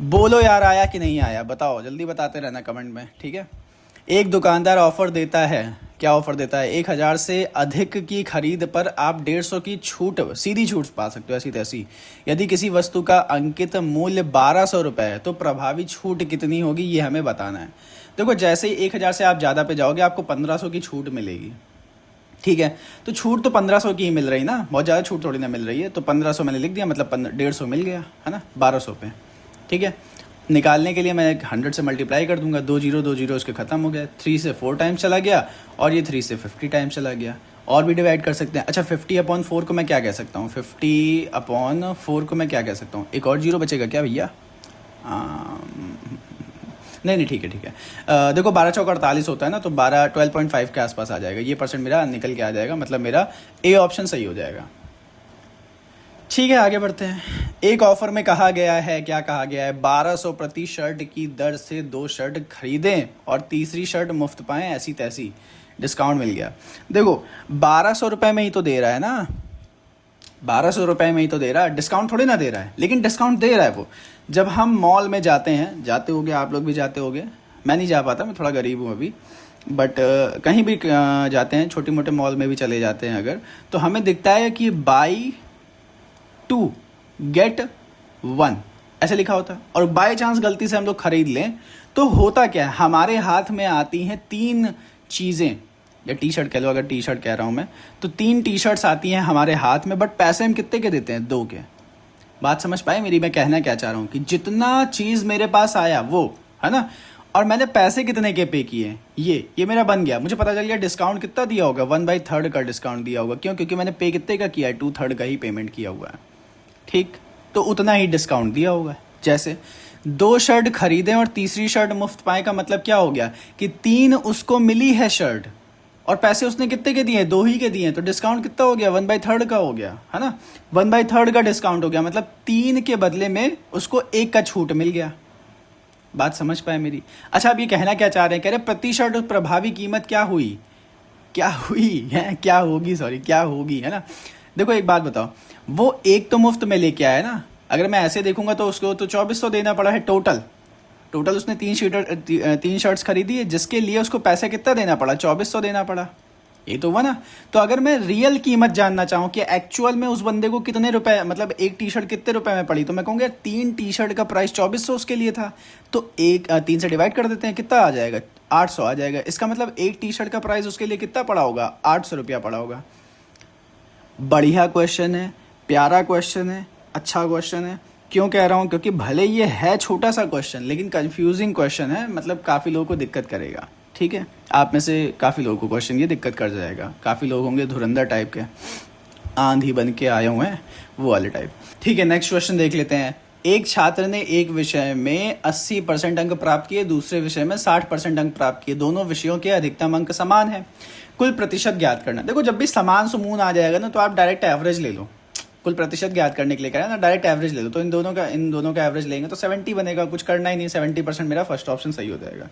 बोलो यार आया कि नहीं आया, बताओ, जल्दी बताते रहना कमेंट में, ठीक है। एक दुकानदार ऑफर देता है, क्या ऑफर देता है, 1000 से अधिक की खरीद पर आप 150 की छूट, सीधी छूट पा सकते हो ऐसी तैसी। यदि किसी वस्तु का अंकित मूल्य 1200 रुपये है तो प्रभावी छूट कितनी होगी, ये हमें बताना है। देखो जैसे ही 1000 से आप ज़्यादा पे जाओगे आपको 1500 की छूट मिलेगी, ठीक है। तो छूट तो 1500 की ही मिल रही ना, बहुत ज़्यादा छूट थोड़ी ना मिल रही है। तो 1500 मैंने लिख दिया, मतलब 150 मिल गया है ना 1200 पे, ठीक है। निकालने के लिए मैं 100 से मल्टीप्लाई कर दूंगा, 2 जीरो उसके ख़त्म हो गया। 3 से 4 टाइम्स चला गया और ये 3 से 50 टाइम्स चला गया। और भी डिवाइड कर सकते हैं। अच्छा 50/4 को मैं क्या कह सकता हूँ, 50/4 को मैं क्या कह सकता हूँ, एक और जीरो बचेगा क्या भैया, नहीं ठीक है देखो 12 चौक 48 होता है ना, तो 12 के आसपास आ जाएगा, ये परसेंट मेरा निकल के आ जाएगा, मतलब मेरा ए ऑप्शन सही हो जाएगा। ठीक है आगे बढ़ते हैं। एक ऑफर में कहा गया है, क्या कहा गया है, 1200 प्रति शर्ट की दर से 2 शर्ट खरीदें और तीसरी शर्ट मुफ्त पाएं, ऐसी तैसी डिस्काउंट मिल गया। देखो 1200 रुपये में ही तो दे रहा है ना, 1200 रुपये में ही तो दे रहा है, डिस्काउंट थोड़ी ना दे रहा है, लेकिन डिस्काउंट दे रहा है वो। जब हम मॉल में जाते हैं, जाते होगे आप लोग भी जाते होगे, मैं नहीं जा पाता, मैं थोड़ा गरीब हूँ अभी, बट कहीं भी जाते हैं, छोटे मोटे मॉल में भी चले जाते हैं अगर, तो हमें दिखता है कि बाई 2 गेट 1 ऐसे लिखा होता है। और बाय चांस गलती से हम लोग खरीद लें तो होता क्या है, हमारे हाथ में आती हैं 3 चीज़ें, या टी शर्ट कह लो, अगर टी शर्ट कह रहा हूँ मैं, तो 3 टी शर्ट्स आती हैं हमारे हाथ में, बट पैसे हम कितने के देते हैं, 2 के। बात समझ पाए मेरी, मैं कहना क्या चाह रहा हूँ कि जितना चीज़ मेरे पास आया वो है ना, और मैंने पैसे कितने के पे किए, ये मेरा बन गया। मुझे पता चल गया डिस्काउंट कितना दिया होगा, 1/3 का डिस्काउंट दिया होगा। क्यों, क्योंकि मैंने पे कितने का किया है, 2/3 का ही पेमेंट किया हुआ है, ठीक। तो उतना ही डिस्काउंट दिया होगा। जैसे 2 शर्ट खरीदें और तीसरी शर्ट मुफ्त पाए का मतलब क्या हो गया कि 3 उसको मिली है शर्ट, और पैसे उसने कितने के दिए, 2 ही के दिए, तो डिस्काउंट कितना हो गया, 1/3 का हो गया, है ना। 1/3 का डिस्काउंट हो गया, मतलब 3 के बदले में उसको 1 का छूट मिल गया। बात समझ पाए मेरी। अच्छा अब ये कहना क्या चाह रहे हैं, कह रहे प्रति शर्ट प्रभावी कीमत क्या हुई, क्या हुई है, क्या होगी, सॉरी क्या होगी, है ना। देखो एक बात बताओ, वो एक तो मुफ्त में लेके आया ना, अगर मैं ऐसे देखूंगा तो उसको तो 2400 देना पड़ा है टोटल उसने 3 शर्ट्स खरीदी है, जिसके लिए उसको पैसे कितना देना पड़ा, 2400 देना पड़ा, ये तो हुआ ना। तो अगर मैं रियल कीमत जानना चाहूँ कि एक्चुअल में उस बंदे को कितने रुपए, मतलब एक टी शर्ट कितने रुपए में पड़ी, तो मैं कहूँगा 3 टी शर्ट का प्राइस 2400 उसके लिए था, तो 3 से डिवाइड कर देते हैं, कितना आ जाएगा, 800 आ जाएगा। इसका मतलब एक टी शर्ट का प्राइस उसके लिए कितना पड़ा होगा, 800 रुपया पड़ा होगा। बढ़िया क्वेश्चन है, प्यारा क्वेश्चन है, अच्छा क्वेश्चन है। क्यों कह रहा हूँ, क्योंकि भले ये है छोटा सा क्वेश्चन, लेकिन कंफ्यूजिंग क्वेश्चन है, मतलब काफ़ी लोगों को दिक्कत करेगा, ठीक है। आप में से काफ़ी लोगों को क्वेश्चन ये दिक्कत कर जाएगा, काफ़ी लोग होंगे धुरंधर टाइप के, आंधी बन के आए हुए हैं वो वाले टाइप, ठीक है। नेक्स्ट क्वेश्चन देख लेते हैं। एक छात्र ने एक विषय में 80% अंक प्राप्त किए, दूसरे विषय में 60% अंक प्राप्त किए, दोनों विषयों के अधिकतम अंक समान है, कुल प्रतिशत ज्ञात करना। देखो जब भी समान सुमून आ जाएगा ना, तो आप डायरेक्ट एवरेज ले लो, कुल प्रतिशत ज्ञात करने के लिए कह रहा है ना, डायरेक्ट एवरेज ले लो, तो इन दोनों का एवरेज लेंगे तो 70 बनेगा, कुछ करना ही नहीं, 70% मेरा फर्स्ट ऑप्शन सही हो जाएगा।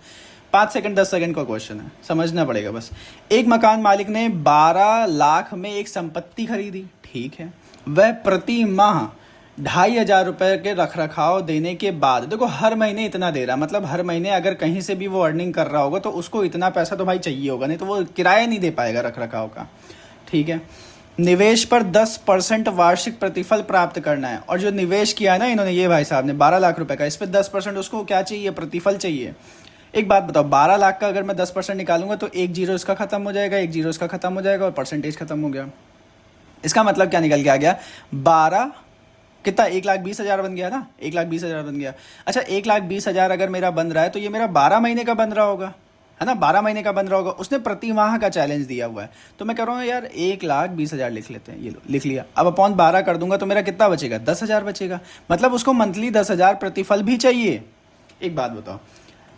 5 सेकंड 10 सेकंड का क्वेश्चन है, समझना पड़ेगा बस। एक मकान मालिक ने 12 लाख में एक संपत्ति खरीदी, ठीक है। वह प्रति माह 2500 रुपये के रखरखाव देने के बाद, देखो हर महीने इतना दे रहा, मतलब हर महीने अगर कहीं से भी वो अर्निंग कर रहा होगा तो उसको इतना पैसा तो भाई चाहिए होगा, नहीं तो वो किराया नहीं दे पाएगा रखरखाव का, ठीक है। निवेश पर 10% वार्षिक प्रतिफल प्राप्त करना है, और जो निवेश किया है ना इन्होंने, ये भाई साहब ने 12 लाख रुपए का, इस पर 10% उसको क्या चाहिए, प्रतिफल चाहिए। एक बात बताओ, 12 लाख का अगर मैं 10% निकालूंगा तो 1 जीरो इसका खत्म हो जाएगा, 1 जीरो इसका खत्म हो जाएगा, और परसेंटेज खत्म हो गया। इसका मतलब क्या निकल के आ गया, 12 कितना, 1,20,000 बन गया ना, 1,20,000 बन गया। अच्छा 1,20,000 अगर मेरा बन रहा है तो ये मेरा 12 महीने का बन रहा होगा, है ना, 12 महीने का बन रहा होगा, उसने प्रति माह का चैलेंज दिया हुआ है। तो मैं कह रहा हूँ यार 1,20,000 लिख लेते हैं, ये लो लिख लिया। अब अपॉन 12 कर दूंगा तो मेरा कितना बचेगा, 10,000 बचेगा। मतलब उसको मंथली 10,000 प्रतिफल भी चाहिए। एक बात बताओ,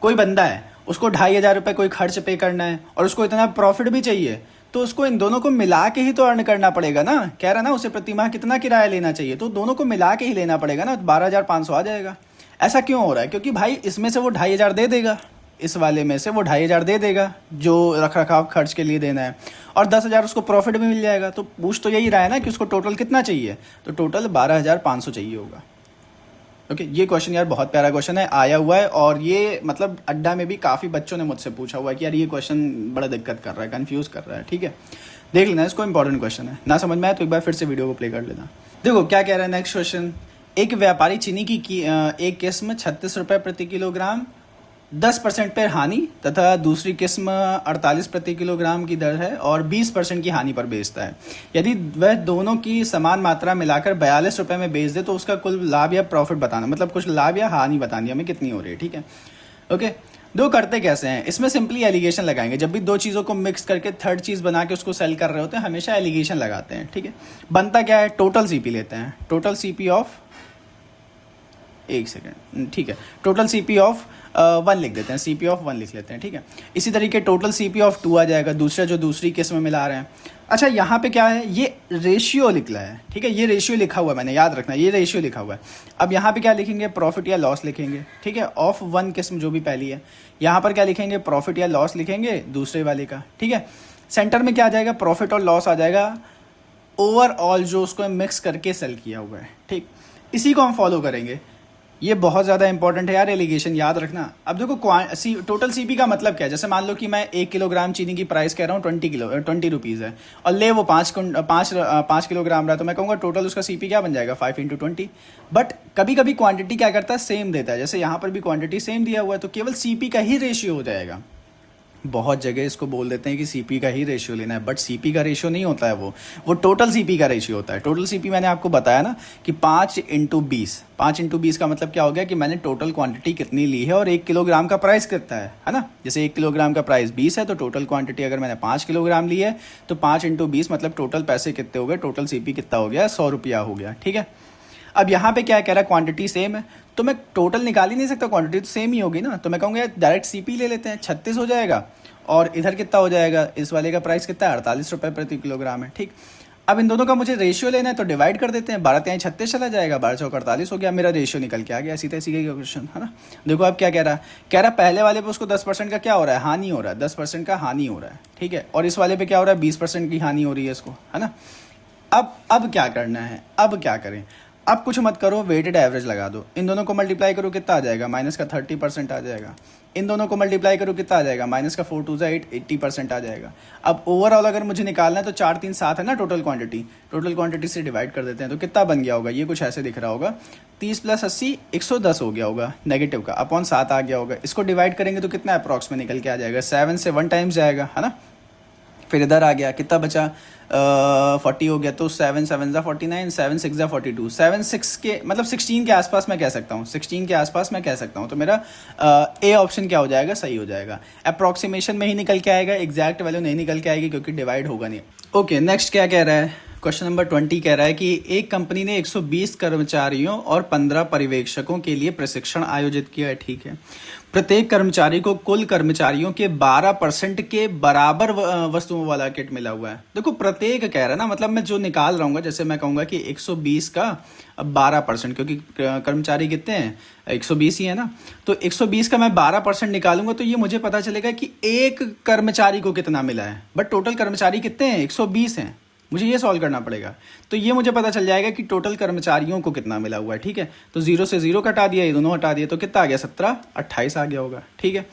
कोई बंदा है, उसको 2,500 रुपये कोई खर्च पे करना है और उसको इतना प्रॉफिट भी चाहिए, तो उसको इन दोनों को मिला के ही तो अर्न करना पड़ेगा ना। कह रहा ना उसे प्रति माह कितना किराया लेना चाहिए, तो दोनों को मिला के ही लेना पड़ेगा ना, 12,500 आ जाएगा। ऐसा क्यों हो रहा है, क्योंकि भाई इसमें से वो 2,500 दे देगा, इस वाले में से वो 2,500 दे देगा जो रख रखाव खर्च के लिए देना है, और 10,000 उसको प्रॉफिट भी मिल जाएगा। तो पूछ तो यही रहा है ना कि उसको टोटल कितना चाहिए, तो टोटल 12,500 चाहिए होगा। ओके, ये क्वेश्चन यार बहुत प्यारा क्वेश्चन है, आया हुआ है, और ये मतलब अड्डा में भी काफ़ी बच्चों ने मुझसे पूछा हुआ है कि यार ये क्वेश्चन बड़ा दिक्कत कर रहा है, कंफ्यूज कर रहा है। ठीक है, देख लेना, इसको इंपॉर्टेंट क्वेश्चन है, ना समझ में आए तो एक बार फिर से वीडियो को प्ले कर लेना। देखो क्या कह रहा है नेक्स्ट क्वेश्चन। एक व्यापारी चीनी की एक किस्म 36 रुपये प्रति किलोग्राम 10% पर हानि तथा दूसरी किस्म 48 प्रति किलोग्राम की दर है और 20% की हानि पर बेचता है। यदि वह दोनों की समान मात्रा मिलाकर 42 रुपये में बेच दे तो उसका कुल लाभ या प्रॉफिट बताना, मतलब कुछ लाभ या हानि बतानी हमें कितनी हो रही है। ठीक है, ओके। दो करते कैसे हैं, इसमें सिंपली एलिगेशन लगाएंगे। जब भी दो चीज़ों को मिक्स करके थर्ड चीज़ बना के उसको सेल कर रहे होते हैं, हमेशा एलिगेशन लगाते हैं। ठीक है, बनता क्या है, टोटल सीपी लेते हैं, टोटल सीपी ऑफ, एक सेकेंड, ठीक है, टोटल सीपी ऑफ 1 लिख देते हैं, सीपी ऑफ 1 लिख लेते हैं। ठीक है, इसी तरीके टोटल सीपी ऑफ 2 आ जाएगा, दूसरा जो दूसरी किस्म में मिला रहे हैं। अच्छा, यहाँ पे क्या है, ये रेशियो लिखला है। ठीक है, ये रेशियो लिखा हुआ है, मैंने याद रखना ये रेशियो लिखा हुआ है। अब यहाँ पे क्या लिखेंगे, प्रॉफिट या लॉस लिखेंगे। ठीक है, ऑफ 1 किस्म जो भी पहली है, यहाँ पर क्या लिखेंगे, प्रॉफिट या लॉस लिखेंगे दूसरे वाले का। ठीक है, सेंटर में क्या आ जाएगा, प्रॉफिट और लॉस आ जाएगा, ओवरऑल जो उसको मिक्स करके सेल किया हुआ है। ठीक, इसी को हम फॉलो करेंगे। ये बहुत ज़्यादा इंपॉर्टेंट है यार, एलिगेशन याद रखना। अब देखो टोटल सीपी का मतलब क्या है, जैसे मान लो कि मैं 1 किलोग्राम चीनी की प्राइस कह रहा हूँ 20 रुपीज़ है, और ले वो 5 किलोग्राम रहा, तो मैं कहूँगा टोटल उसका सीपी क्या बन जाएगा, 5 × 20। बट कभी कभी क्वांटिटी क्या करता है, सेम देता है, जैसे यहाँ पर भी क्वांटिटी सेम दिया हुआ है, तो केवल सीपी का ही रेशियो हो जाएगा। बहुत जगह इसको बोल देते हैं कि सीपी का ही रेशियो लेना है, बट सीपी का रेशियो नहीं होता है, वो टोटल सीपी का रेशियो होता है। टोटल सीपी मैंने आपको बताया ना कि 5 × 20, 5 × 20 का मतलब क्या हो गया कि मैंने टोटल क्वांटिटी कितनी ली है और 1 किलोग्राम का प्राइस कितना है ना। जैसे 1 किलोग्राम का प्राइस 20 है, तो टोटल क्वांटिटी अगर मैंने 5 किलोग्राम ली है तो 5 × 20 मतलब टोटल पैसे कितने हो गए, टोटल सीपी कितना हो गया, 100 रुपया हो गया। ठीक है, अब यहाँ पे क्या कह रहा है, क्वांटिटी सेम है, तो मैं टोटल निकाल ही नहीं सकता, क्वांटिटी तो सेम ही होगी ना। तो मैं कहूँगा यार डायरेक्ट सीपी ले लेते हैं, 36 हो जाएगा, और इधर कितना हो जाएगा, इस वाले का प्राइस कितना है, 48 रुपये प्रति किलोग्राम है। ठीक, अब इन दोनों का मुझे रेशियो लेना है, तो डिवाइड कर देते हैं, 12 × 36 चला जाएगा, 12 × 4 = 48 हो गया, मेरा रेशियो निकल के आ गया। सीधा सीधा क्वेश्चन है ना। देखो अब क्या कह रहा है, पहले वाले पे उसको 10% का क्या हो रहा है, हानि हो रहा है, 10% का हानि हो रहा है। ठीक है, और इस वाले पे क्या हो रहा है, 20% की हानि हो रही है इसको, है ना। अब क्या करना है, अब क्या करें, अब कुछ मत करो, वेटेड एवरेज लगा दो, इन दोनों को मल्टीप्लाई करो कितना आ जाएगा, -30% आ जाएगा। इन दोनों को मल्टीप्लाई करो कितना आ जाएगा, -4 × 2 = 80% आ जाएगा। अब ओवरऑल अगर मुझे निकालना है तो 4 3 7 है ना टोटल क्वांटिटी से डिवाइड कर देते हैं, तो कितना बन गया होगा, ये कुछ ऐसे दिख रहा होगा, 30 + 80 110 हो गया होगा, नेगेटिव का अपॉन 7 आ गया होगा। इसको डिवाइड करेंगे तो कितना अप्रॉक्स में निकल के आ जाएगा, 7 से 1 टाइम्स जाएगा, है ना। फिर इधर आ गया, कितना बचा, 40 हो गया, तो 7 × 7 = 49, 7 × 6 = 42, 7 6 के मतलब 16 के आसपास मैं कह सकता हूँ, 16 के आसपास मैं कह सकता हूँ। तो मेरा ए ऑप्शन क्या हो जाएगा, सही हो जाएगा। अप्रॉक्सीमेशन में ही निकल के आएगा, एग्जैक्ट वैल्यू नहीं निकल के आएगी क्योंकि डिवाइड होगा नहीं। ओके, नेक्स्ट क्या कह रहा है, क्वेश्चन नंबर 20 कह रहा है कि एक कंपनी ने 120 कर्मचारियों और 15 पर्यवेक्षकों के लिए प्रशिक्षण आयोजित किया है। ठीक है, प्रत्येक कर्मचारी को कुल कर्मचारियों के 12% के बराबर वस्तुओं वाला किट मिला हुआ है। देखो प्रत्येक कह रहा है ना, मतलब मैं जो निकाल रहा हूँ, जैसे मैं कहूँगा कि 120 का 12%, क्योंकि कर्मचारी कितने हैं, 120 ही है ना, तो 120 का मैं 12% निकालूंगा तो ये मुझे पता चलेगा कि एक कर्मचारी को कितना मिला है, बट टोटल कर्मचारी कितने हैं, 120 हैं, मुझे ये सॉल्व करना पड़ेगा। तो ये मुझे पता चल जाएगा कि टोटल कर्मचारियों को कितना मिला हुआ है। ठीक है, तो 0 से 0 कटा दिया, ये दोनों हटा दिए, तो कितना आ गया, 17 28 आ गया होगा। ठीक है,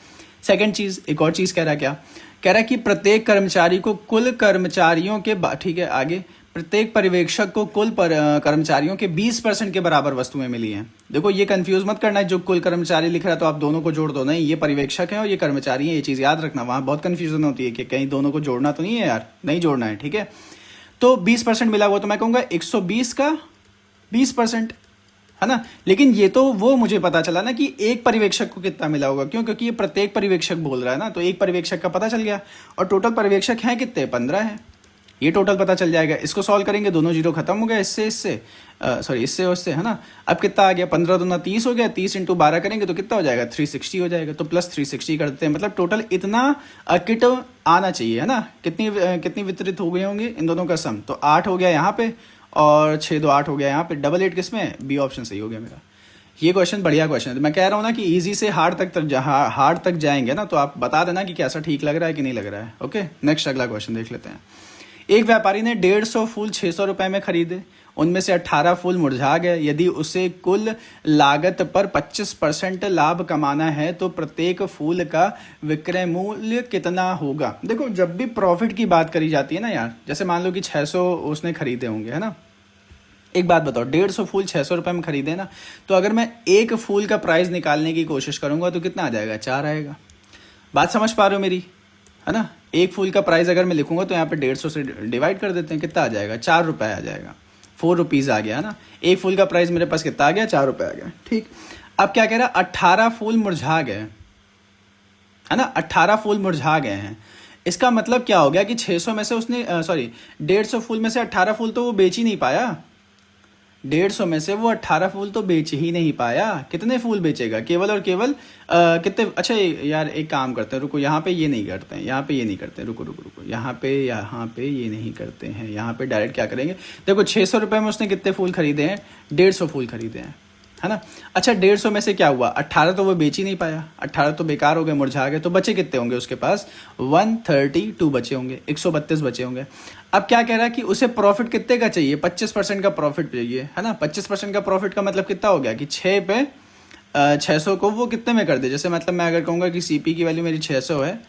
सेकंड चीज़, एक और चीज़ कह रहा है, क्या कह रहा है कि प्रत्येक कर्मचारी को कुल कर्मचारियों के ठीक है, आगे प्रत्येक पर्यवेक्षक को कुल कर्मचारियों के 20% के बराबर वस्तुएं मिली हैं। देखो ये कंफ्यूज मत करना है, जो कुल कर्मचारी लिख रहा है तो आप दोनों को जोड़ दो, नहीं, ये पर्यवेक्षक हैं और ये कर्मचारी हैं, ये चीज़ याद रखना। वहाँ बहुत कन्फ्यूजन होती है कि कहीं दोनों को जोड़ना तो नहीं है यार, नहीं जोड़ना है। ठीक है, तो 20% मिला हुआ, तो मैं कहूँगा 120 का 20%, है ना। लेकिन ये तो वो मुझे पता चला ना कि एक पर्यवेक्षक को कितना मिला होगा, क्यों, क्योंकि ये प्रत्येक पर्यवेक्षक बोल रहा है ना, तो एक पर्यवेक्षक का पता चल गया। और टोटल पर्यवेक्षक हैं कितने, 15 हैं, ये टोटल पता चल जाएगा। इसको सॉल्व करेंगे, दोनों जीरो खत्म हो गया, इससे इससे और इससे, है ना। अब कितना आ गया, 15 दूना 30 हो गया, 30 × 12 करेंगे तो कितना हो जाएगा, 360 हो जाएगा। तो प्लस 360 करते हैं, मतलब टोटल इतना किट आना चाहिए, है ना। कितनी वितरित हो गई होंगी इन दोनों का सम, तो 8 हो गया यहाँ पे और 6 2 8 हो गया यहाँ पे। डबल 8 किस में, बी ऑप्शन सही हो गया मेरा। ये क्वेश्चन बढ़िया क्वेश्चन है। तो मैं कह रहा हूँ ना कि इजी से हार्ड तक जाएंगे ना, तो आप बता देना कि कैसा ठीक लग रहा है कि नहीं लग रहा है। ओके, नेक्स्ट अगला क्वेश्चन देख लेते हैं। एक व्यापारी ने 150 फूल 600 रुपए में खरीदे, उनमें से 18 फूल मुरझा गए। यदि उसे कुल लागत पर 25% लाभ कमाना है तो प्रत्येक फूल का विक्रय मूल्य कितना होगा। देखो, जब भी प्रॉफिट की बात करी जाती है ना यार, जैसे मान लो कि 600 उसने खरीदे होंगे, है ना। एक बात बताओ, 150 फूल 600 रुपए में खरीदे ना, तो अगर मैं एक फूल का प्राइस निकालने की कोशिश करूंगा तो कितना आ जाएगा, 4 आएगा। बात समझ पा रहे हो मेरी, है ना। एक फूल का प्राइस अगर मैं लिखूंगा तो यहाँ पे 150 से डिवाइड कर देते हैं, कितना आ जाएगा, 4 रुपए आ जाएगा, 4 रुपीज़ आ गया, है ना। एक फूल का प्राइस मेरे पास कितना आ गया, 4 रुपए आ गया, ठीक। अब क्या कह रहा है, 18 फूल मुरझा गए, है ना, 18 फूल मुरझा गए हैं। इसका मतलब क्या हो गया कि 600 में से उसने 150 फूल में से 18 फूल तो वो बेच ही नहीं पाया। 150 में से वो 18 फूल तो बेच ही नहीं पाया। कितने फूल बेचेगा, केवल और केवल कितने। अच्छा यार, एक काम करते हैं, रुको, यहाँ पे ये नहीं करते हैं, यहाँ पे ये नहीं करते हैं, रुको रुको रुको, यहाँ पे ये नहीं करते हैं, यहाँ पे डायरेक्ट क्या करेंगे। देखो, 600 रुपये में उसने कितने फूल खरीदे हैं, 150 फूल खरीदे हैं, है ना। अच्छा, 150 में से क्या हुआ, 18 तो वो बेच ही नहीं पाया, 18 तो बेकार हो गए, मुरझा गए, तो बचे कितने होंगे उसके पास, 132 बचे होंगे, 132 बचे होंगे। अब क्या कह रहा है कि उसे प्रॉफिट कितने का चाहिए, 25% का प्रॉफिट चाहिए, है ना। 25% का प्रॉफिट का मतलब कितना हो गया कि 6 पे 600 को वो कितने में कर दे। जैसे मतलब मैं अगर कहूँगा कि सीपी की वैल्यू मेरी 600 है,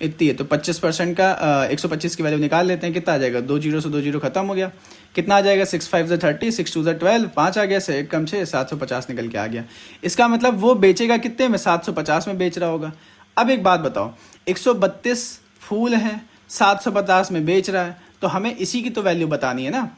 इतनी है, तो 25% का 125 की वैल्यू निकाल लेते हैं, कितना आ जाएगा, 2 जीरो से 2 जीरो खत्म हो गया, कितना आ जाएगा, 6 5 30, 6 2 12, 5 आ गया, से 1 कम 6, 750 निकल के आ गया। इसका मतलब वो बेचेगा कितने में, 750 में बेच रहा होगा। अब एक बात बताओ, 132 फूल हैं, 750 में बेच रहा है, तो हमें इसी की तो वैल्यू बतानी है ना,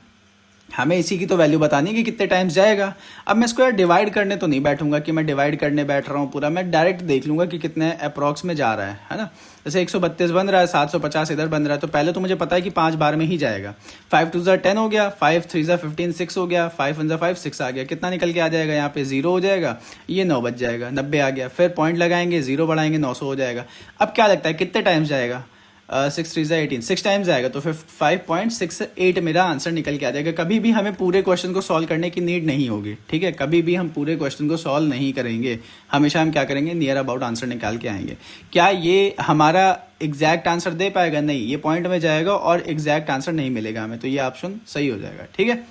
हमें इसी की तो वैल्यू बतानी है कि कितने टाइम्स जाएगा। अब मैं इसको यार डिवाइड करने तो नहीं बैठूंगा कि मैं डिवाइड करने बैठ रहा हूँ पूरा, मैं डायरेक्ट देख लूंगा कि कितने अप्रॉक्स में जा रहा है ना। जैसे 132 बन रहा है, 750 इधर बन रहा है, तो पहले तो मुझे पता है कि 5 बार में ही जाएगा। 5 2 10 हो गया, 5 3 15 6 हो गया, 5 1 5 6 आ गया, कितना निकल के आ जाएगा, यहाँ पे 0 हो जाएगा, ये 9 बच जाएगा, 90 आ गया, फिर पॉइंट लगाएंगे, 0 बढ़ाएंगे, 900 हो जाएगा। अब क्या लगता है कितने टाइम्स जाएगा, 6 3 18, 6 टाइम्स आएगा, तो फिर 5.68 मेरा आंसर निकल के आ जाएगा। कभी भी हमें पूरे क्वेश्चन को सॉल्व करने की नीड नहीं होगी, ठीक है। कभी भी हम पूरे क्वेश्चन को सॉल्व नहीं करेंगे, हमेशा हम क्या करेंगे, नियर अबाउट आंसर निकाल के आएंगे। क्या ये हमारा एग्जैक्ट आंसर दे पाएगा, नहीं, ये पॉइंट में जाएगा और एग्जैक्ट आंसर नहीं मिलेगा हमें, तो ये ऑप्शन सही हो जाएगा, ठीक है।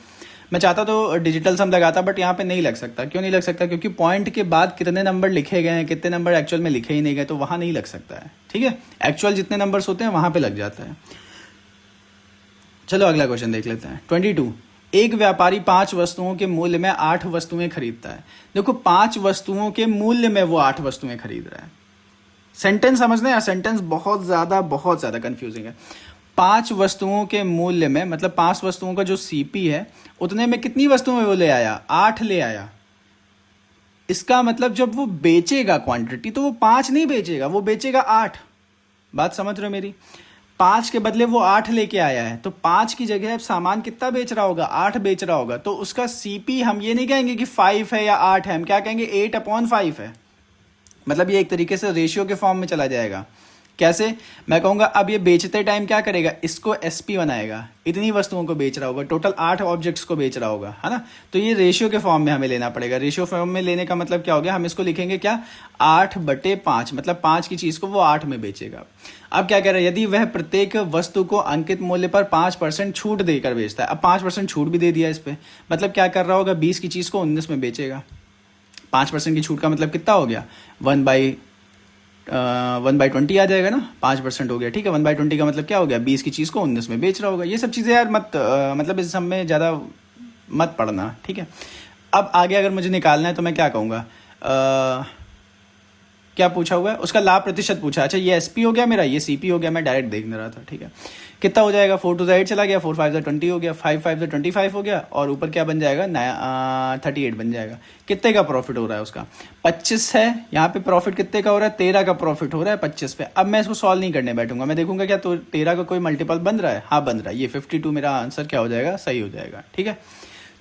मैं चाहता तो डिजिटल सम लगाता, बट यहाँ पे नहीं लग सकता। क्यों नहीं लग सकता, क्योंकि पॉइंट के बाद कितने नंबर लिखे गए हैं, कितने नंबर एक्चुअल में लिखे ही नहीं गए, तो वहाँ नहीं लग सकता है, ठीक है। एक्चुअल जितने नंबर्स होते हैं वहाँ पे लग जाता है। चलो अगला क्वेश्चन देख लेते हैं। 22, एक व्यापारी 5 वस्तुओं के मूल्य में 8 वस्तुएं खरीदता है। देखो, 5 वस्तुओं के मूल्य में वो 8 वस्तुएं खरीद रहा है। सेंटेंस समझना है, सेंटेंस बहुत ज़्यादा कंफ्यूजिंग है। 5 वस्तुओं के मूल्य में, मतलब 5 वस्तुओं का जो सीपी है, उतने में कितनी वस्तुएं वो ले आया, 8 ले आया। इसका मतलब जब वो बेचेगा क्वांटिटी, तो वो 5 नहीं बेचेगा, वो बेचेगा 8। बात समझ रहे हो मेरी, 5 के बदले वो 8 लेके आया है, तो 5 की जगह अब सामान कितना बेच रहा होगा, 8 बेच रहा होगा। तो उसका सीपी हम ये नहीं कहेंगे कि 5 है या 8 है, हम क्या कहेंगे, 8/5 है। मतलब ये एक तरीके से रेशियो के फॉर्म में चला जाएगा। कैसे, मैं कहूँगा अब ये बेचते टाइम क्या करेगा, इसको एसपी बनाएगा, इतनी वस्तुओं को बेच रहा होगा, टोटल 8 ऑब्जेक्ट्स को बेच रहा होगा, है ना। तो ये रेशियो के फॉर्म में हमें लेना पड़ेगा। रेशियो फॉर्म में लेने का मतलब क्या हो गया, हम इसको लिखेंगे क्या, 8/5, मतलब 5 की चीज़ को वो 8 में बेचेगा। अब क्या कह रहा है, यदि वह प्रत्येक वस्तु को अंकित मूल्य पर 5% छूट देकर बेचता है। अब 5% छूट भी दे दिया इस पर, मतलब क्या कर रहा होगा, 20 की चीज़ को 19 में बेचेगा। 5% की छूट का मतलब कितना हो गया, 1/20 आ जाएगा ना, 5% हो गया, ठीक है। 1/20 का मतलब क्या हो गया, 20 की चीज़ को 19 में बेच रहा होगा। ये सब चीज़ें यार मतलब इस सब में ज़्यादा मत पढ़ना, ठीक है। अब आगे अगर मुझे निकालना है तो मैं क्या कहूँगा, क्या पूछा हुआ है, उसका लाभ प्रतिशत पूछा। अच्छा ये एसपी हो गया मेरा, ये सीपी हो गया, मैं डायरेक्ट देखने रहा था, ठीक है। कितना हो जाएगा, 4 2 8 चला गया, 4 5 20 हो गया, 5 5 25 हो गया, और ऊपर क्या बन जाएगा, 38 बन जाएगा। कितने का प्रॉफिट हो रहा है उसका, 25 है। यहाँ पे प्रॉफिट कितने का हो रहा है, 13 का प्रॉफिट हो रहा है 25 पे। अब मैं इसको सॉल्व नहीं करने बैठूंगा, मैं देखूंगा क्या तो 13 का कोई मल्टीपल बन रहा है, हाँ बन रहा है। ये 52 मेरा आंसर क्या हो जाएगा, सही हो जाएगा, ठीक है।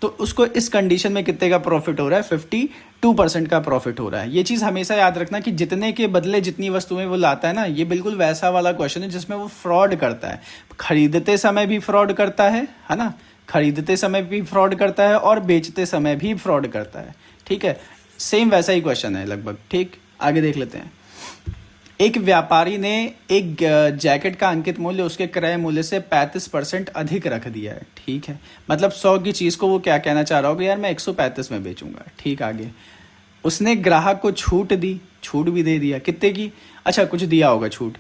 तो उसको इस कंडीशन में कितने का प्रॉफिट हो रहा है, 52% का प्रॉफिट हो रहा है। ये चीज़ हमेशा याद रखना कि जितने के बदले जितनी वस्तुएं वो लाता है ना, ये बिल्कुल वैसा वाला क्वेश्चन है जिसमें वो फ्रॉड करता है। खरीदते समय भी फ्रॉड करता है ना, खरीदते समय भी फ्रॉड करता है और बेचते समय भी फ्रॉड करता है, ठीक है। सेम वैसा ही क्वेश्चन है लगभग, ठीक। आगे देख लेते हैं। एक व्यापारी ने एक जैकेट का अंकित मूल्य उसके क्रय मूल्य से 35% अधिक रख दिया है, ठीक है। मतलब 100 की चीज़ को वो क्या कहना चाह रहा होगा, यार मैं 135 में बेचूंगा, ठीक। आगे उसने ग्राहक को छूट दी, छूट भी दे दिया, कितने की, अच्छा कुछ दिया होगा छूट।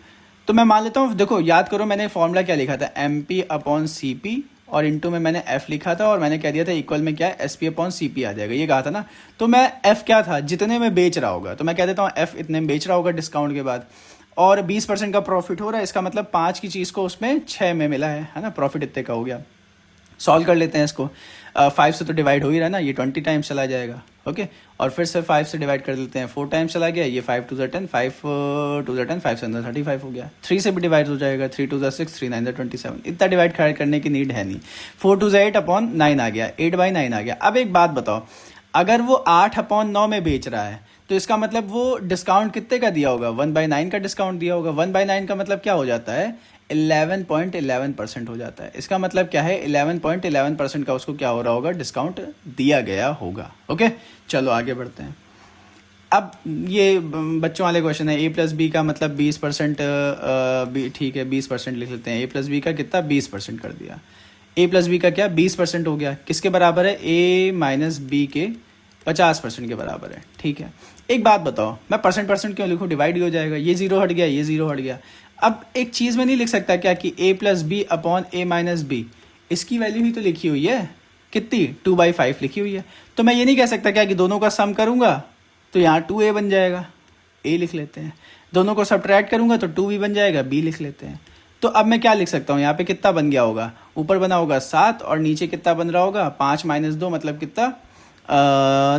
तो मैं मान लेता हूँ, देखो याद करो मैंने फॉर्मूला क्या लिखा था, MP/CP, और इनटू में मैंने F लिखा था, और मैंने कह दिया था इक्वल में क्या है, SP/CP आ जाएगा, ये कहा था ना। तो मैं F क्या था, जितने में बेच रहा होगा, तो मैं कह देता हूँ F इतने में बेच रहा होगा डिस्काउंट के बाद, और 20% का प्रॉफिट हो रहा है। इसका मतलब 5 की चीज़ को उसमें 6 में मिला है ना, प्रॉफिट इतने का हो गया। सॉल्व कर लेते हैं इसको, 5 से तो डिवाइड हो ही रहा है ना, ये 20 टाइम्स चला जाएगा, ओके। और फिर से 5 से डिवाइड कर देते हैं, 4 टाइम्स चला गया, ये 5 2 10, 5 2 10, 5 7 35 हो गया। 3 से भी डिवाइड हो जाएगा, 3 2 6, 3 9 27। इतना डिवाइड करने की नीड है नहीं। 4 2 8/9 आ गया, 8/9 आ गया। अब एक बात बताओ, अगर वो 8/9 में बेच रहा है तो इसका मतलब वो डिस्काउंट कितने का दिया होगा, 1/9 का डिस्काउंट दिया होगा। 1/9 का मतलब क्या हो जाता है, 11.11% हो जाता है। इसका मतलब क्या है, 11.11% का उसको क्या हो रहा होगा, डिस्काउंट दिया गया होगा, ओके। चलो आगे बढ़ते हैं। अब ये बच्चों वाले क्वेश्चन है, A+B का मतलब 20%, ठीक है 20% लिख लेते हैं। A+B का कितना, 20% कर दिया। A+B का क्या 20% हो गया, किसके बराबर है, A-B के 50% के बराबर है, ठीक है। एक बात बताओ, मैं परसेंट क्यों लिखूँ, डिवाइड ही हो जाएगा, ये 0 हट गया, ये 0 हट गया। अब एक चीज़ में नहीं लिख सकता क्या कि A+B/A-B, इसकी वैल्यू ही तो लिखी हुई है, कितनी, 2/5 लिखी हुई है। तो मैं ये नहीं कह सकता क्या कि दोनों का सम करूँगा तो यहाँ 2A बन जाएगा, A लिख लेते हैं। दोनों को सब्ट्रैक्ट करूँगा तो 2B बन जाएगा, B लिख लेते हैं। तो अब मैं क्या लिख सकता हूँ, यहाँ पे कितना बन गया होगा, ऊपर बना होगा 7 और नीचे कितना बन रहा होगा, 5 - 2 मतलब कितना,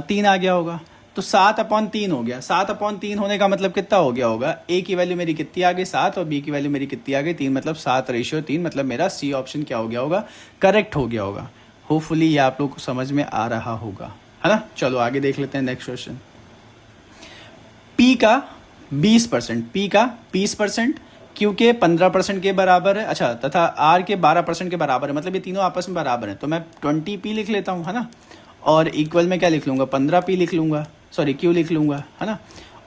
3 आ गया होगा। तो 7/3 हो गया। 7/3 होने का मतलब कितना हो गया होगा, A की वैल्यू मेरी कितनी आ गई 7, और B की वैल्यू मेरी कितनी आ गई 3, मतलब 7/3। मतलब मेरा C ऑप्शन क्या हो गया होगा, करेक्ट हो गया होगा। होपफुली ये आप लोग को समझ में आ रहा होगा, है ना। चलो आगे देख लेते हैं नेक्स्ट क्वेश्चन। P का 20%, P का 20%, Q के 15% के बराबर है, अच्छा, तथा R के 12% के बराबर है, मतलब ये तीनों आपस में बराबर है। तो मैं 20P लिख लेता हूँ, है ना, और इक्वल में क्या लिख लूँगा, 15P लिख लूँगा, सॉरी Q लिख लूँगा, है ना।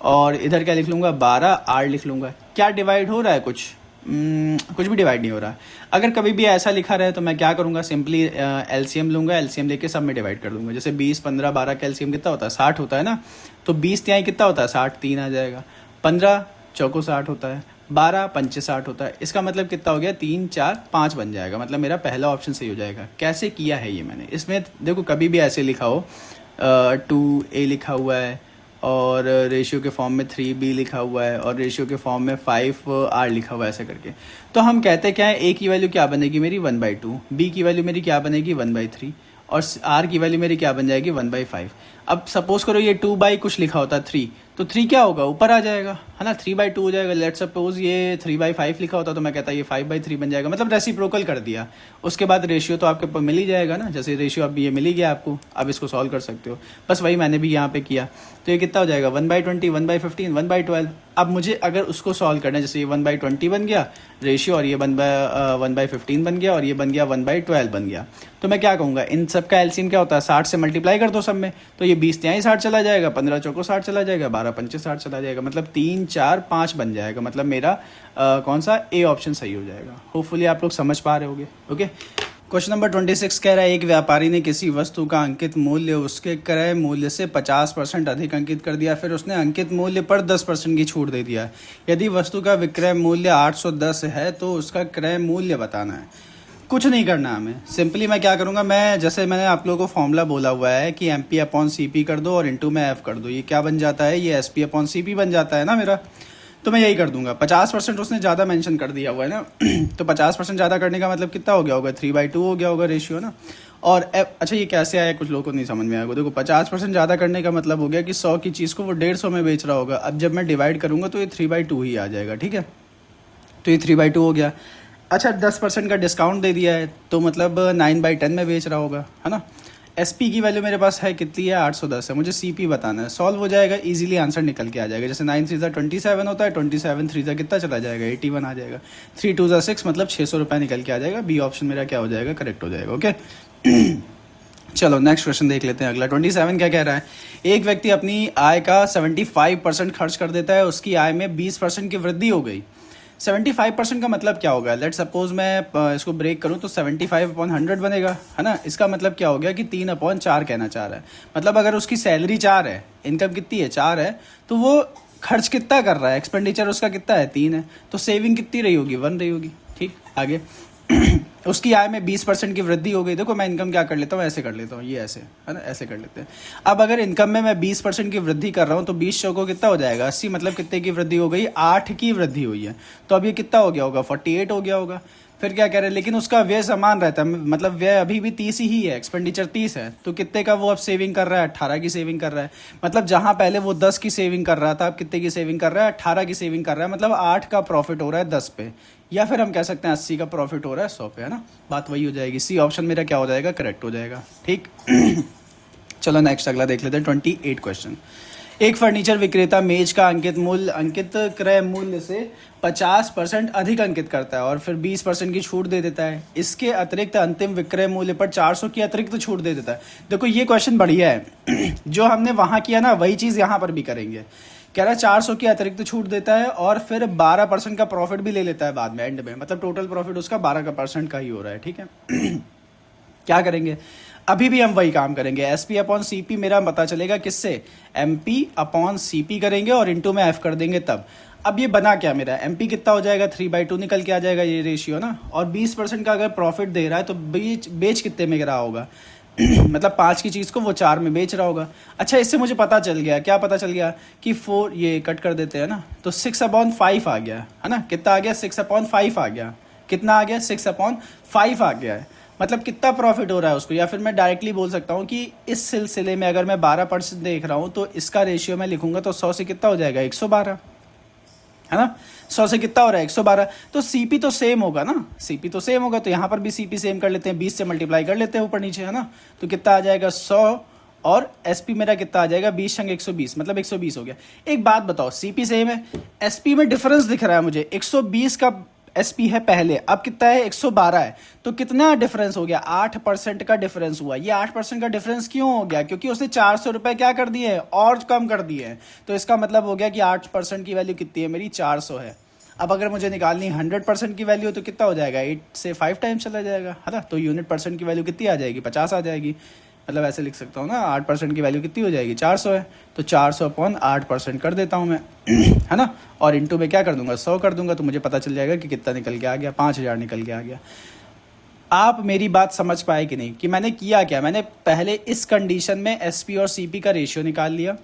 और इधर क्या लिख लूँगा, 12R लिख लूँगा। क्या डिवाइड हो रहा है, कुछ भी डिवाइड नहीं हो रहा। अगर कभी भी ऐसा लिखा रहे तो मैं क्या करूँगा, सिंपली एलसीएम लूँगा, एलसीएम लेके सब में डिवाइड कर दूँगा। जैसे 20 15 12 का एलसीएम कितना होता है, 60 होता है ना। तो 20 तिहाई कितना होता है, 60, 3 आ जाएगा। 15 चौको 60 होता है, 12 पंचे 60 होता है। इसका मतलब कितना हो गया, 3 4 5 बन जाएगा। मतलब मेरा पहला ऑप्शन सही हो जाएगा। कैसे किया है ये मैंने, इसमें देखो कभी भी ऐसे लिखा हो, 2A लिखा हुआ है, और रेशियो के फॉर्म में 3B लिखा हुआ है, और रेशियो के फॉर्म में 5R लिखा हुआ है, ऐसा करके। तो हम कहते क्या है, A की वैल्यू क्या बनेगी मेरी, 1/2, B की वैल्यू मेरी क्या बनेगी, 1/3, और R की वैल्यू मेरी क्या बन जाएगी, 1/5। अब सपोज करो ये 2 बाई कुछ लिखा होता 3, तो 3 क्या होगा, ऊपर आ जाएगा, है ना, 3/2 हो जाएगा। लेट्स सपोज ये 3/5 लिखा होता तो मैं कहता ये 5/3 बन जाएगा। मतलब रेसिप्रोकल कर दिया। उसके बाद रेशियो तो आपके मिल ही जाएगा ना, जैसे रेशियो अब ये मिल ही गया आपको, अब इसको सॉल्व कर सकते हो। बस वही मैंने भी यहाँ पे किया। तो ये कितना हो जाएगा, 1/20, 1/15, 1/12। अब मुझे अगर उसको सॉल्व करना है, जैसे ये 1/20 बन गया रेशियो, और ये 1/15 बन गया, और ये बन गया 1/12 बन गया। तो मैं क्या कहूँगा, इन सब का एलसीएम क्या होता है, 60 से मल्टीप्लाई कर दो सब में। तो ये 20 तिहाई 60 चला जाएगा, 15 चौको 60 चला जाएगा, 12 पंचे 60 चला जाएगा। मतलब 3 4 5 बन जाएगा। मतलब मेरा कौन सा, ए ऑप्शन सही हो जाएगा। होपफुली आप लोग समझ पा रहे होगे, ओके। क्वेश्चन नंबर 26 कह रहा है, एक व्यापारी ने किसी वस्तु का अंकित मूल्य उसके क्रय मूल्य से 50% अधिक अंकित कर दिया। फिर उसने अंकित मूल्य पर 10% की छूट दे दिया। यदि वस्तु का विक्रय मूल्य 810 है तो उसका क्रय मूल्य बताना है। कुछ नहीं करना है हमें। सिंपली मैं क्या करूँगा, मैं जैसे मैंने आप लोगों को फॉर्मूला बोला हुआ है कि M P upon C P कर दो और इंटू में एफ कर दो, ये क्या बन जाता है, ये S P upon C P बन जाता है ना मेरा। तो मैं यही कर दूंगा। 50% उसने ज़्यादा मेंशन कर दिया हुआ है ना तो 50% ज़्यादा करने का मतलब कितना हो गया होगा, 3/2 हो गया होगा रेशियो ना। और अच्छा ये कैसे आया, कुछ लोगों को नहीं समझ में आएगा। देखो 50% ज़्यादा करने का मतलब हो गया कि 100 की चीज़ को वो 150 में बेच रहा होगा। अब जब मैं डिवाइड करूँगा तो ये 3/2 ही आ जाएगा, ठीक है। तो ये 3/2 हो गया। अच्छा 10% का डिस्काउंट दे दिया है तो मतलब 9/10 में बेच रहा होगा, है ना। एस पी की वैल्यू मेरे पास है कितनी है, 810 है। मुझे सी पी बताना है। सॉल्व हो जाएगा, इजीली आंसर निकल के आ जाएगा। जैसे 9 3 27 होता है, 27 3 कितना चला जाएगा, 81 आ जाएगा। 3 2 6 मतलब 600 रुपये निकल के आ जाएगा। बी ऑप्शन मेरा क्या हो जाएगा, करेक्ट हो जाएगा। ओके चलो नेक्स्ट क्वेश्चन देख लेते हैं। अगला 27 क्या कह रहा है, एक व्यक्ति अपनी आय का 75% खर्च कर देता है, उसकी आय में 20% की वृद्धि हो गई। 75% का मतलब क्या होगा, लेट सपोज मैं इसको ब्रेक करूं तो 75/100 बनेगा, है ना। इसका मतलब क्या हो गया कि 3/4 कहना चाह रहा है। मतलब अगर उसकी सैलरी 4 है, इनकम कितनी है 4 है, तो वो खर्च कितना कर रहा है, एक्सपेंडिचर उसका कितना है 3 है, तो सेविंग कितनी रही होगी 1 रही होगी। ठीक आगे उसकी आय में 20% की वृद्धि हो गई। देखो मैं इनकम क्या कर लेता हूँ, ऐसे कर लेता हूँ, ये ऐसे है ना, ऐसे कर लेते हैं। अब अगर इनकम में मैं 20% की वृद्धि कर रहा हूँ तो 20 चौको कितना हो जाएगा 80, मतलब कितने की वृद्धि हो गई, 8 की वृद्धि हुई है। तो अब ये कितना हो गया होगा 48 हो गया होगा। फिर क्या कह रहे हैं, लेकिन उसका व्यय समान रहता है, मतलब व्यय अभी भी 30 ही है, एक्सपेंडिचर 30 है। तो कितने का वो अब सेविंग कर रहा है, 18 की सेविंग कर रहा है। मतलब जहाँ पहले वो 10 की सेविंग कर रहा था, अब कितने की सेविंग कर रहा है, 18 की सेविंग कर रहा है। मतलब 8 का प्रॉफिट हो रहा है 10 पे, या फिर हम कह सकते हैं 80 का प्रॉफिट हो रहा है 100 पे, है ना। बात वही हो जाएगी। सी ऑप्शन मेरा क्या हो जाएगा, करेक्ट हो जाएगा। ठीक चलो नेक्स्ट अगला देख लेते हैं। 28 क्वेश्चन। एक फर्नीचर विक्रेता मेज का अंकित क्रय मूल्य से 50% अधिक अंकित करता है और फिर 20% की छूट दे देता है। इसके अतिरिक्त अंतिम विक्रय मूल्य पर 400 की अतिरिक्त छूट दे देता है। देखो ये क्वेश्चन बढ़िया है जो हमने वहाँ किया ना वही चीज़ यहाँ पर भी करेंगे। कह रहा है 400 की अतिरिक्त छूट देता है और फिर 12% का प्रॉफिट भी ले लेता है बाद में, एंड में। मतलब टोटल प्रॉफिट उसका 12% का ही हो रहा है, ठीक है। क्या करेंगे, अभी भी हम वही काम करेंगे। S P upon C P मेरा पता चलेगा किससे, M P upon C P करेंगे और इंटू में एफ कर देंगे तब। अब ये बना क्या मेरा, एम पी कितना हो जाएगा 3/2 निकल के आ जाएगा ये रेशियो ना। और 20% का अगर प्रॉफिट दे रहा है तो बेच कितने में रहा होगा मतलब 5 की चीज़ को वो 4 में बेच रहा होगा। अच्छा इससे मुझे पता चल गया, क्या पता चल गया कि 4, ये कट कर देते हैं ना, तो 6/5 आ गया, है ना। कितना आ गया 6/5 आ गया। कितना आ गया 6/5 आ गया है। मतलब कितना प्रॉफिट हो रहा है उसको। या फिर मैं डायरेक्टली बोल सकता हूँ कि इस सिलसिले में अगर मैं 12% देख रहा हूँ तो इसका रेशियो मैं लिखूंगा तो 100 से कितना हो जाएगा 112, है ना। 100 से कितना हो रहा है 112। तो सीपी तो सेम होगा ना, सीपी तो सेम होगा, तो यहाँ पर भी सीपी सेम कर लेते हैं, 20 से मल्टीप्लाई कर लेते हैं ऊपर नीचे, है ना। तो कितना आ जाएगा 100 और एसपी मेरा कितना आ जाएगा 20 संग 120, मतलब 120 हो गया। एक बात बताओ, सीपी सेम है, एसपी में डिफरेंस दिख रहा है मुझे। 120 का एसपी है पहले, अब कितना है 112 है। तो कितना डिफरेंस हो गया, 8% का डिफरेंस हुआ। ये 8% का डिफरेंस क्यों हो गया, क्योंकि उसने 400 रुपये क्या कर दिए हैं और कम कर दिए हैं। तो इसका मतलब हो गया कि 8% की वैल्यू कितनी है मेरी 400 है। अब अगर मुझे निकालनी 100% की वैल्यू तो कितना हो जाएगा 8 से 5 टाइम्स चला जाएगा, है ना। तो यूनिट परसेंट की वैल्यू कितनी आ जाएगी 50 आ जाएगी। मतलब ऐसे लिख सकता हूँ ना, 8% की वैल्यू कितनी हो जाएगी 400 है, तो 400/8% कर देता हूँ मैं है ना। और इंटू में क्या कर दूंगा 100 कर दूंगा, तो मुझे पता चल जाएगा कि कितना निकल के आ गया, 5000 निकल के आ गया। आप मेरी बात समझ पाए कि नहीं, कि मैंने किया क्या, मैंने पहले इस कंडीशन में एसपी और सीपी का रेशियो निकाल लिया,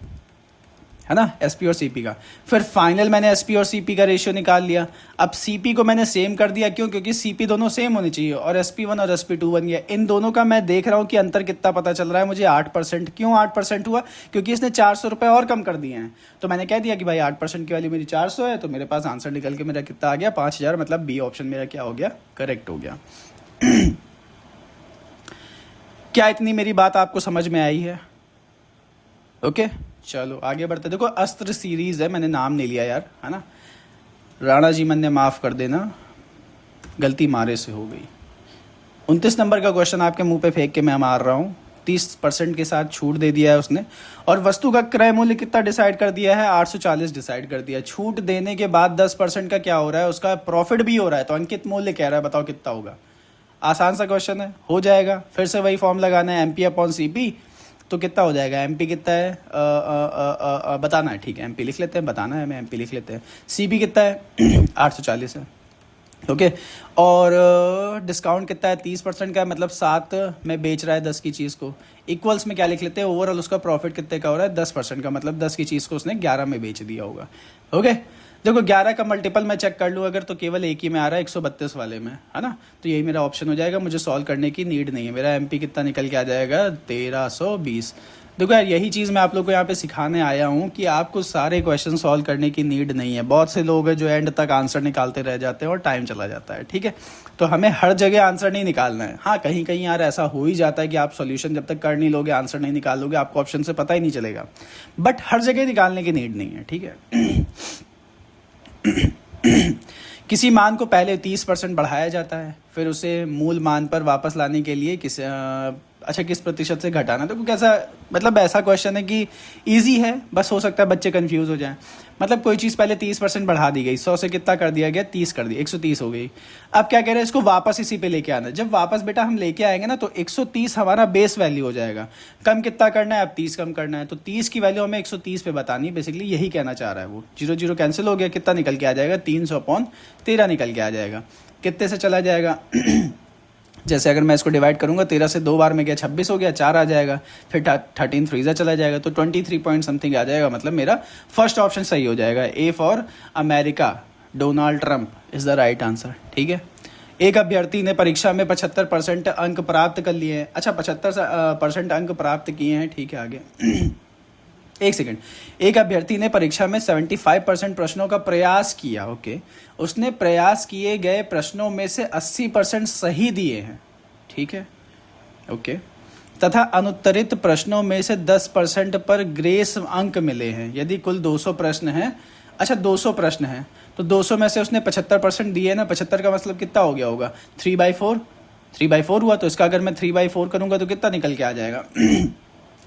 है ना, एसपी और सीपी का। फिर फाइनल मैंने एसपी और सीपी का रेशियो निकाल लिया। अब सीपी को मैंने सेम कर दिया, क्यों, क्योंकि सीपी दोनों सेम होनी चाहिए और एसपी1 और एसपी2 बन गया। इन दोनों का मैं देख रहा हूँ कि अंतर कितना पता चल रहा है मुझे 8%। क्यों 8% हुआ, क्योंकि इसने 400 रुपये और कम कर दिए हैं। तो मैंने कह दिया कि भाई 8% की वैल्यू मेरी 400 है, तो मेरे पास आंसर निकल के मेरा कितना आ गया 5000। मतलब बी ऑप्शन मेरा क्या हो गया, करेक्ट हो गया। क्या इतनी मेरी बात आपको समझ में आई है? ओके चलो आगे बढ़ते। देखो अस्त्र सीरीज है, मैंने नाम नहीं लिया यार, है ना। राणा जी मन ने माफ़ कर देना, गलती मारे से हो गई। 29 नंबर का क्वेश्चन आपके मुंह पे फेंक के मैं मार रहा हूँ। 30% के साथ छूट दे दिया है उसने और वस्तु का क्रय मूल्य कितना डिसाइड कर दिया है 840 डिसाइड कर दिया है। छूट देने के बाद 10% का क्या हो रहा है, उसका प्रॉफिट भी हो रहा है। तो अंकित मूल्य कह रहा है, बताओ कितना होगा। आसान सा क्वेश्चन है, हो जाएगा। फिर से वही फॉर्म लगाना है, MP अपॉन CP। तो कितना हो जाएगा, MP कितना है बताना है, ठीक है। MP लिख लेते हैं, बताना है हमें, MP लिख लेते हैं। CP कितना है 840 है, ओके। और डिस्काउंट कितना है, 30% का है, मतलब 7 में बेच रहा है 10 की चीज़ को। इक्वल्स में क्या लिख लेते हैं, ओवरऑल उसका प्रॉफिट कितने का हो रहा है, 10% का, मतलब 10 की चीज़ को उसने 11 में बेच दिया होगा। ओके। देखो 11 का मल्टीपल मैं चेक कर लूँ अगर, तो केवल एक ही में आ रहा है, 132 वाले में, है ना। तो यही मेरा ऑप्शन हो जाएगा, मुझे सॉल्व करने की नीड नहीं है। मेरा एमपी कितना निकल के आ जाएगा, 1320। देखो यार, यही चीज़ मैं आप लोग को यहाँ पे सिखाने आया हूँ कि आपको सारे क्वेश्चन सॉल्व करने की नीड नहीं है। बहुत से लोग हैं जो एंड तक आंसर निकालते रह जाते हैं और टाइम चला जाता है, ठीक है। तो हमें हर जगह आंसर नहीं निकालना है। हाँ, कहीं कहीं यार ऐसा हो ही जाता है कि आप सॉल्यूशन जब तक कर नहीं लोगे, आंसर नहीं निकालोगे, आपको ऑप्शन से पता ही नहीं चलेगा। बट हर जगह निकालने की नीड नहीं है, ठीक है। किसी मान को पहले 30% बढ़ाया जाता है, फिर उसे मूल मान पर वापस लाने के लिए किस प्रतिशत से घटाना। तो कैसा, मतलब ऐसा क्वेश्चन है कि इजी है, बस हो सकता है बच्चे कंफ्यूज हो जाएं। मतलब कोई चीज़ पहले 30% बढ़ा दी गई, 100 से कितना कर दिया गया, 30 कर दिया, 130 हो गई। अब क्या कह रहे हैं, इसको वापस इसी पे लेके आना। जब वापस बेटा हम लेके आएंगे ना, तो 130 हमारा बेस वैल्यू हो जाएगा। कम कितना करना है, अब 30 कम करना है, तो 30 की वैल्यू हमें 130 पे बतानी है। बेसिकली यही कहना चाह रहा है वो। 0 0 कैंसिल हो गया, कितना निकल के आ जाएगा, 300/13 निकल के आ जाएगा। कितने से चला जाएगा जैसे अगर मैं इसको डिवाइड करूंगा, 13 से 2 बार में गया, 26 हो गया, 4 आ जाएगा, फिर 13 फ्रीजा चला जाएगा, तो 23 पॉइंट समथिंग आ जाएगा। मतलब मेरा फर्स्ट ऑप्शन सही हो जाएगा, A for America, Donald Trump is the right answer, ठीक है। एक अभ्यर्थी ने परीक्षा में 75% अंक प्राप्त कर लिए हैं। अच्छा, 75% अंक प्राप्त किए हैं, ठीक है। आगे एक सेकेंड। एक अभ्यर्थी ने परीक्षा में 75% प्रश्नों का प्रयास किया। ओके। उसने प्रयास किए गए प्रश्नों में से 80% सही दिए हैं, ठीक है। ओके। तथा अनुत्तरित प्रश्नों में से 10% पर ग्रेस अंक मिले हैं। यदि कुल 200 प्रश्न हैं, अच्छा 200 प्रश्न हैं, तो 200 में से उसने 75% दिए ना। 75 का मतलब कितना हो गया होगा, 3/4। 3/4 हुआ, तो इसका अगर मैं 3/4 करूंगा तो कितना निकल के आ जाएगा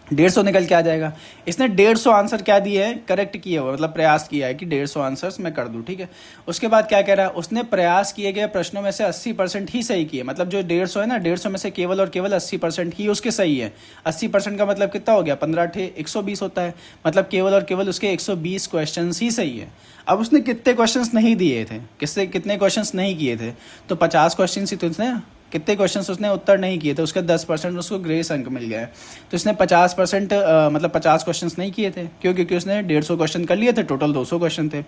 150 निकल के आ जाएगा। इसने 150 आंसर क्या दिए हैं, करेक्ट किए हुए, मतलब प्रयास किया है कि 150 आंसर्स मैं कर दूं, ठीक है। उसके बाद क्या कह रहा है, उसने प्रयास किए गए प्रश्नों में से 80% ही सही किए। मतलब जो 150 है ना, 150 में से केवल और केवल 80% ही उसके सही है। 80% का मतलब कितना हो गया, 15 120 होता है। मतलब केवल और केवल उसके 120 क्वेश्चन ही सही है। अब उसने कितने क्वेश्चन नहीं दिए थे, कितने क्वेश्चन नहीं किए थे, तो 50 क्वेश्चन ही तो उसने, कितने क्वेश्चंस उसने उत्तर नहीं किए थे, उसके 10% उसको ग्रेस अंक मिल गया है। तो इसने 50% मतलब 50 क्वेश्चंस नहीं किए थे, क्यों, क्योंकि उसने 150 क्वेश्चन कर लिए थे, टोटल 200 क्वेश्चन थे।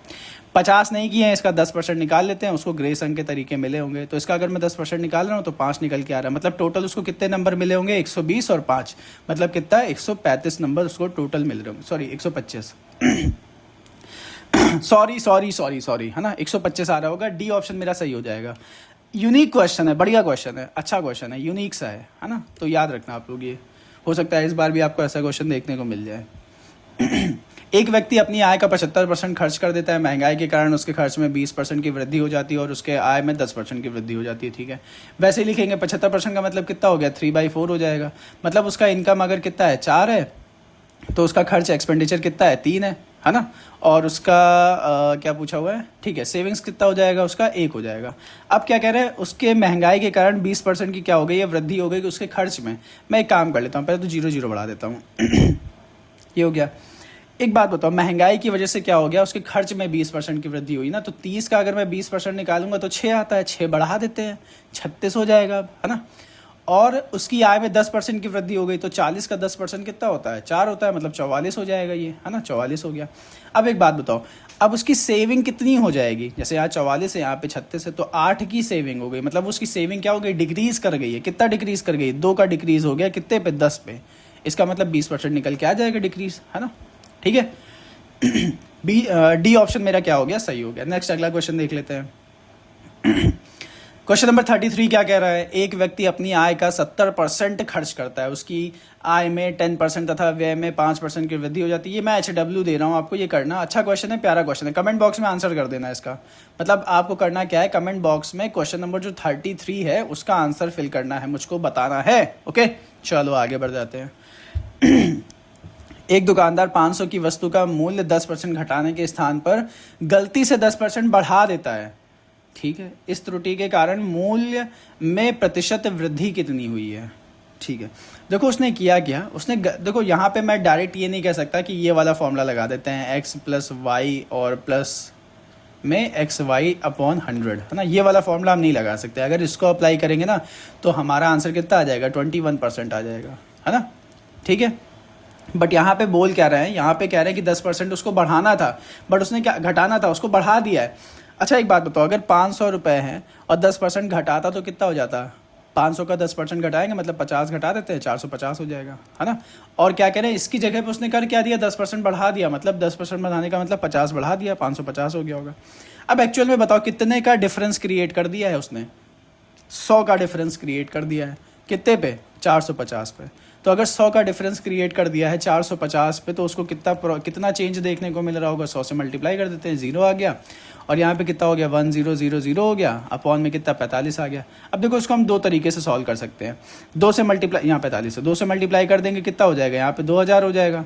50 नहीं किए हैं, इसका 10% निकाल लेते हैं, उसको ग्रेस अंक के तरीके मिले होंगे। तो इसका अगर मैं 10% निकाल रहा हूँ तो 5 निकल के आ रहा है। मतलब टोटल उसको कितने नंबर मिले होंगे, 120 और 5, मतलब कितना, 135 नंबर उसको टोटल मिल रहे होंगे। सॉरी 125 सॉरी, है ना, 125 आ रहा होगा। डी ऑप्शन मेरा सही हो जाएगा। यूनिक क्वेश्चन है, बढ़िया क्वेश्चन है, अच्छा क्वेश्चन है, यूनिक सा है ना। तो याद रखना आप लोग, ये हो सकता है इस बार भी आपको ऐसा क्वेश्चन देखने को मिल जाए। एक व्यक्ति अपनी आय का 75% खर्च कर देता है। महंगाई के कारण उसके खर्च में 20% की वृद्धि हो जाती है और उसके आय में 10% की वृद्धि हो जाती है, ठीक है। वैसे ही लिखेंगे, 75% का मतलब कितना हो गया, 3/4 हो जाएगा। मतलब उसका इनकम अगर कितना है, 4 है, तो उसका खर्च एक्सपेंडिचर कितना है, 3 है ना। और उसका क्या पूछा हुआ है, ठीक है, सेविंग्स कितना हो जाएगा, उसका 1 हो जाएगा। अब क्या कह रहे हैं, उसके महंगाई के कारण 20% की क्या हो गई है, वृद्धि हो गई कि उसके खर्च में। मैं एक काम कर लेता हूँ, पहले तो 0 0 बढ़ा देता हूँ ये हो गया। एक बात बताओ, महंगाई की वजह से क्या हो गया, उसके खर्च में 20% की वृद्धि हुई ना। तो 30 का अगर मैं 20% निकालूंगा तो 6 आता है, 6 बढ़ा देते हैं, 36 हो जाएगा, है ना। और उसकी आय में 10% की वृद्धि हो गई, तो 40 का 10% कितना होता है, 4 होता है, मतलब 44 हो जाएगा ये, है ना, 44 हो गया। अब एक बात बताओ, अब उसकी सेविंग कितनी हो जाएगी, जैसे यहाँ 44 है, यहाँ पे 36 है, तो 8 की सेविंग हो गई। मतलब उसकी सेविंग क्या हो गई, डिक्रीज कर गई है। कितना डिक्रीज कर गई, 2 का डिक्रीज हो गया, कितने पे, 10 पे। इसका मतलब 20% निकल के आ जाएगा डिक्रीज, है ना, ठीक है। डी ऑप्शन मेरा क्या हो गया, सही हो गया। नेक्स्ट अगला क्वेश्चन देख लेते हैं। क्वेश्चन नंबर 33 क्या कह रहा है, एक व्यक्ति अपनी आय का 70% खर्च करता है, उसकी आय में 10% तथा व्यय में 5% की वृद्धि हो जाती है। ये मैं HW दे रहा हूँ आपको, ये करना। अच्छा क्वेश्चन है, प्यारा क्वेश्चन है, कमेंट बॉक्स में आंसर कर देना इसका। मतलब आपको करना क्या है, कमेंट बॉक्स में क्वेश्चन नंबर जो 33 है उसका आंसर फिल करना है, मुझको बताना है। ओके, चलो आगे बढ़ जाते हैं। एक दुकानदार 500 की वस्तु का मूल्य 10% घटाने के स्थान पर गलती से 10% बढ़ा देता है, ठीक है। इस त्रुटि के कारण मूल्य में प्रतिशत वृद्धि कितनी हुई है, ठीक है। देखो उसने किया क्या, उसने देखो यहाँ पे मैं डायरेक्ट ये नहीं कह सकता कि ये वाला फॉर्मूला लगा देते हैं, x + y और प्लस में एक्स वाई अपॉन 100, है ना। ये वाला फॉर्मूला हम नहीं लगा सकते। अगर इसको अप्लाई करेंगे ना तो हमारा आंसर कितना आ जाएगा, 21% आ जाएगा, है ना। ठीक है, बट यहाँ पे बोल क्या रहे हैं, यहाँ पे कह रहे हैं कि 10% उसको बढ़ाना था, बट उसने क्या घटाना था, उसको बढ़ा दिया है। अच्छा एक बात बताओ, अगर 500 रुपये हैं और 10% घटाता तो कितना हो जाता, 500 का 10% घटाएंगे मतलब 50 घटा देते हैं, 450 हो जाएगा, है ना। और क्या कह रहे हैं, इसकी जगह पे उसने कर क्या दिया, 10% बढ़ा दिया, मतलब 10% बढ़ाने का मतलब 50 बढ़ा दिया, 550 हो गया होगा। अब एक्चुअल में बताओ कितने का डिफरेंस क्रिएट कर दिया है उसने, 100 का डिफरेंस क्रिएट कर दिया है, कितने पे, 450 पे। तो अगर 100 का डिफरेंस क्रिएट कर दिया है 450 पे, तो उसको कितना चेंज देखने को मिल रहा होगा, 100 से मल्टीप्लाई कर देते हैं, 0 आ गया। और यहाँ पे कितना हो गया, 1000 हो गया, अपॉन में कितना 45 आ गया। अब देखो इसको हम दो तरीके से सॉल्व कर सकते हैं। 2 से मल्टीप्लाई, यहाँ 45 है, 2 से मल्टीप्लाई कर देंगे कितना हो जाएगा, यहाँ पे 2000 हो जाएगा,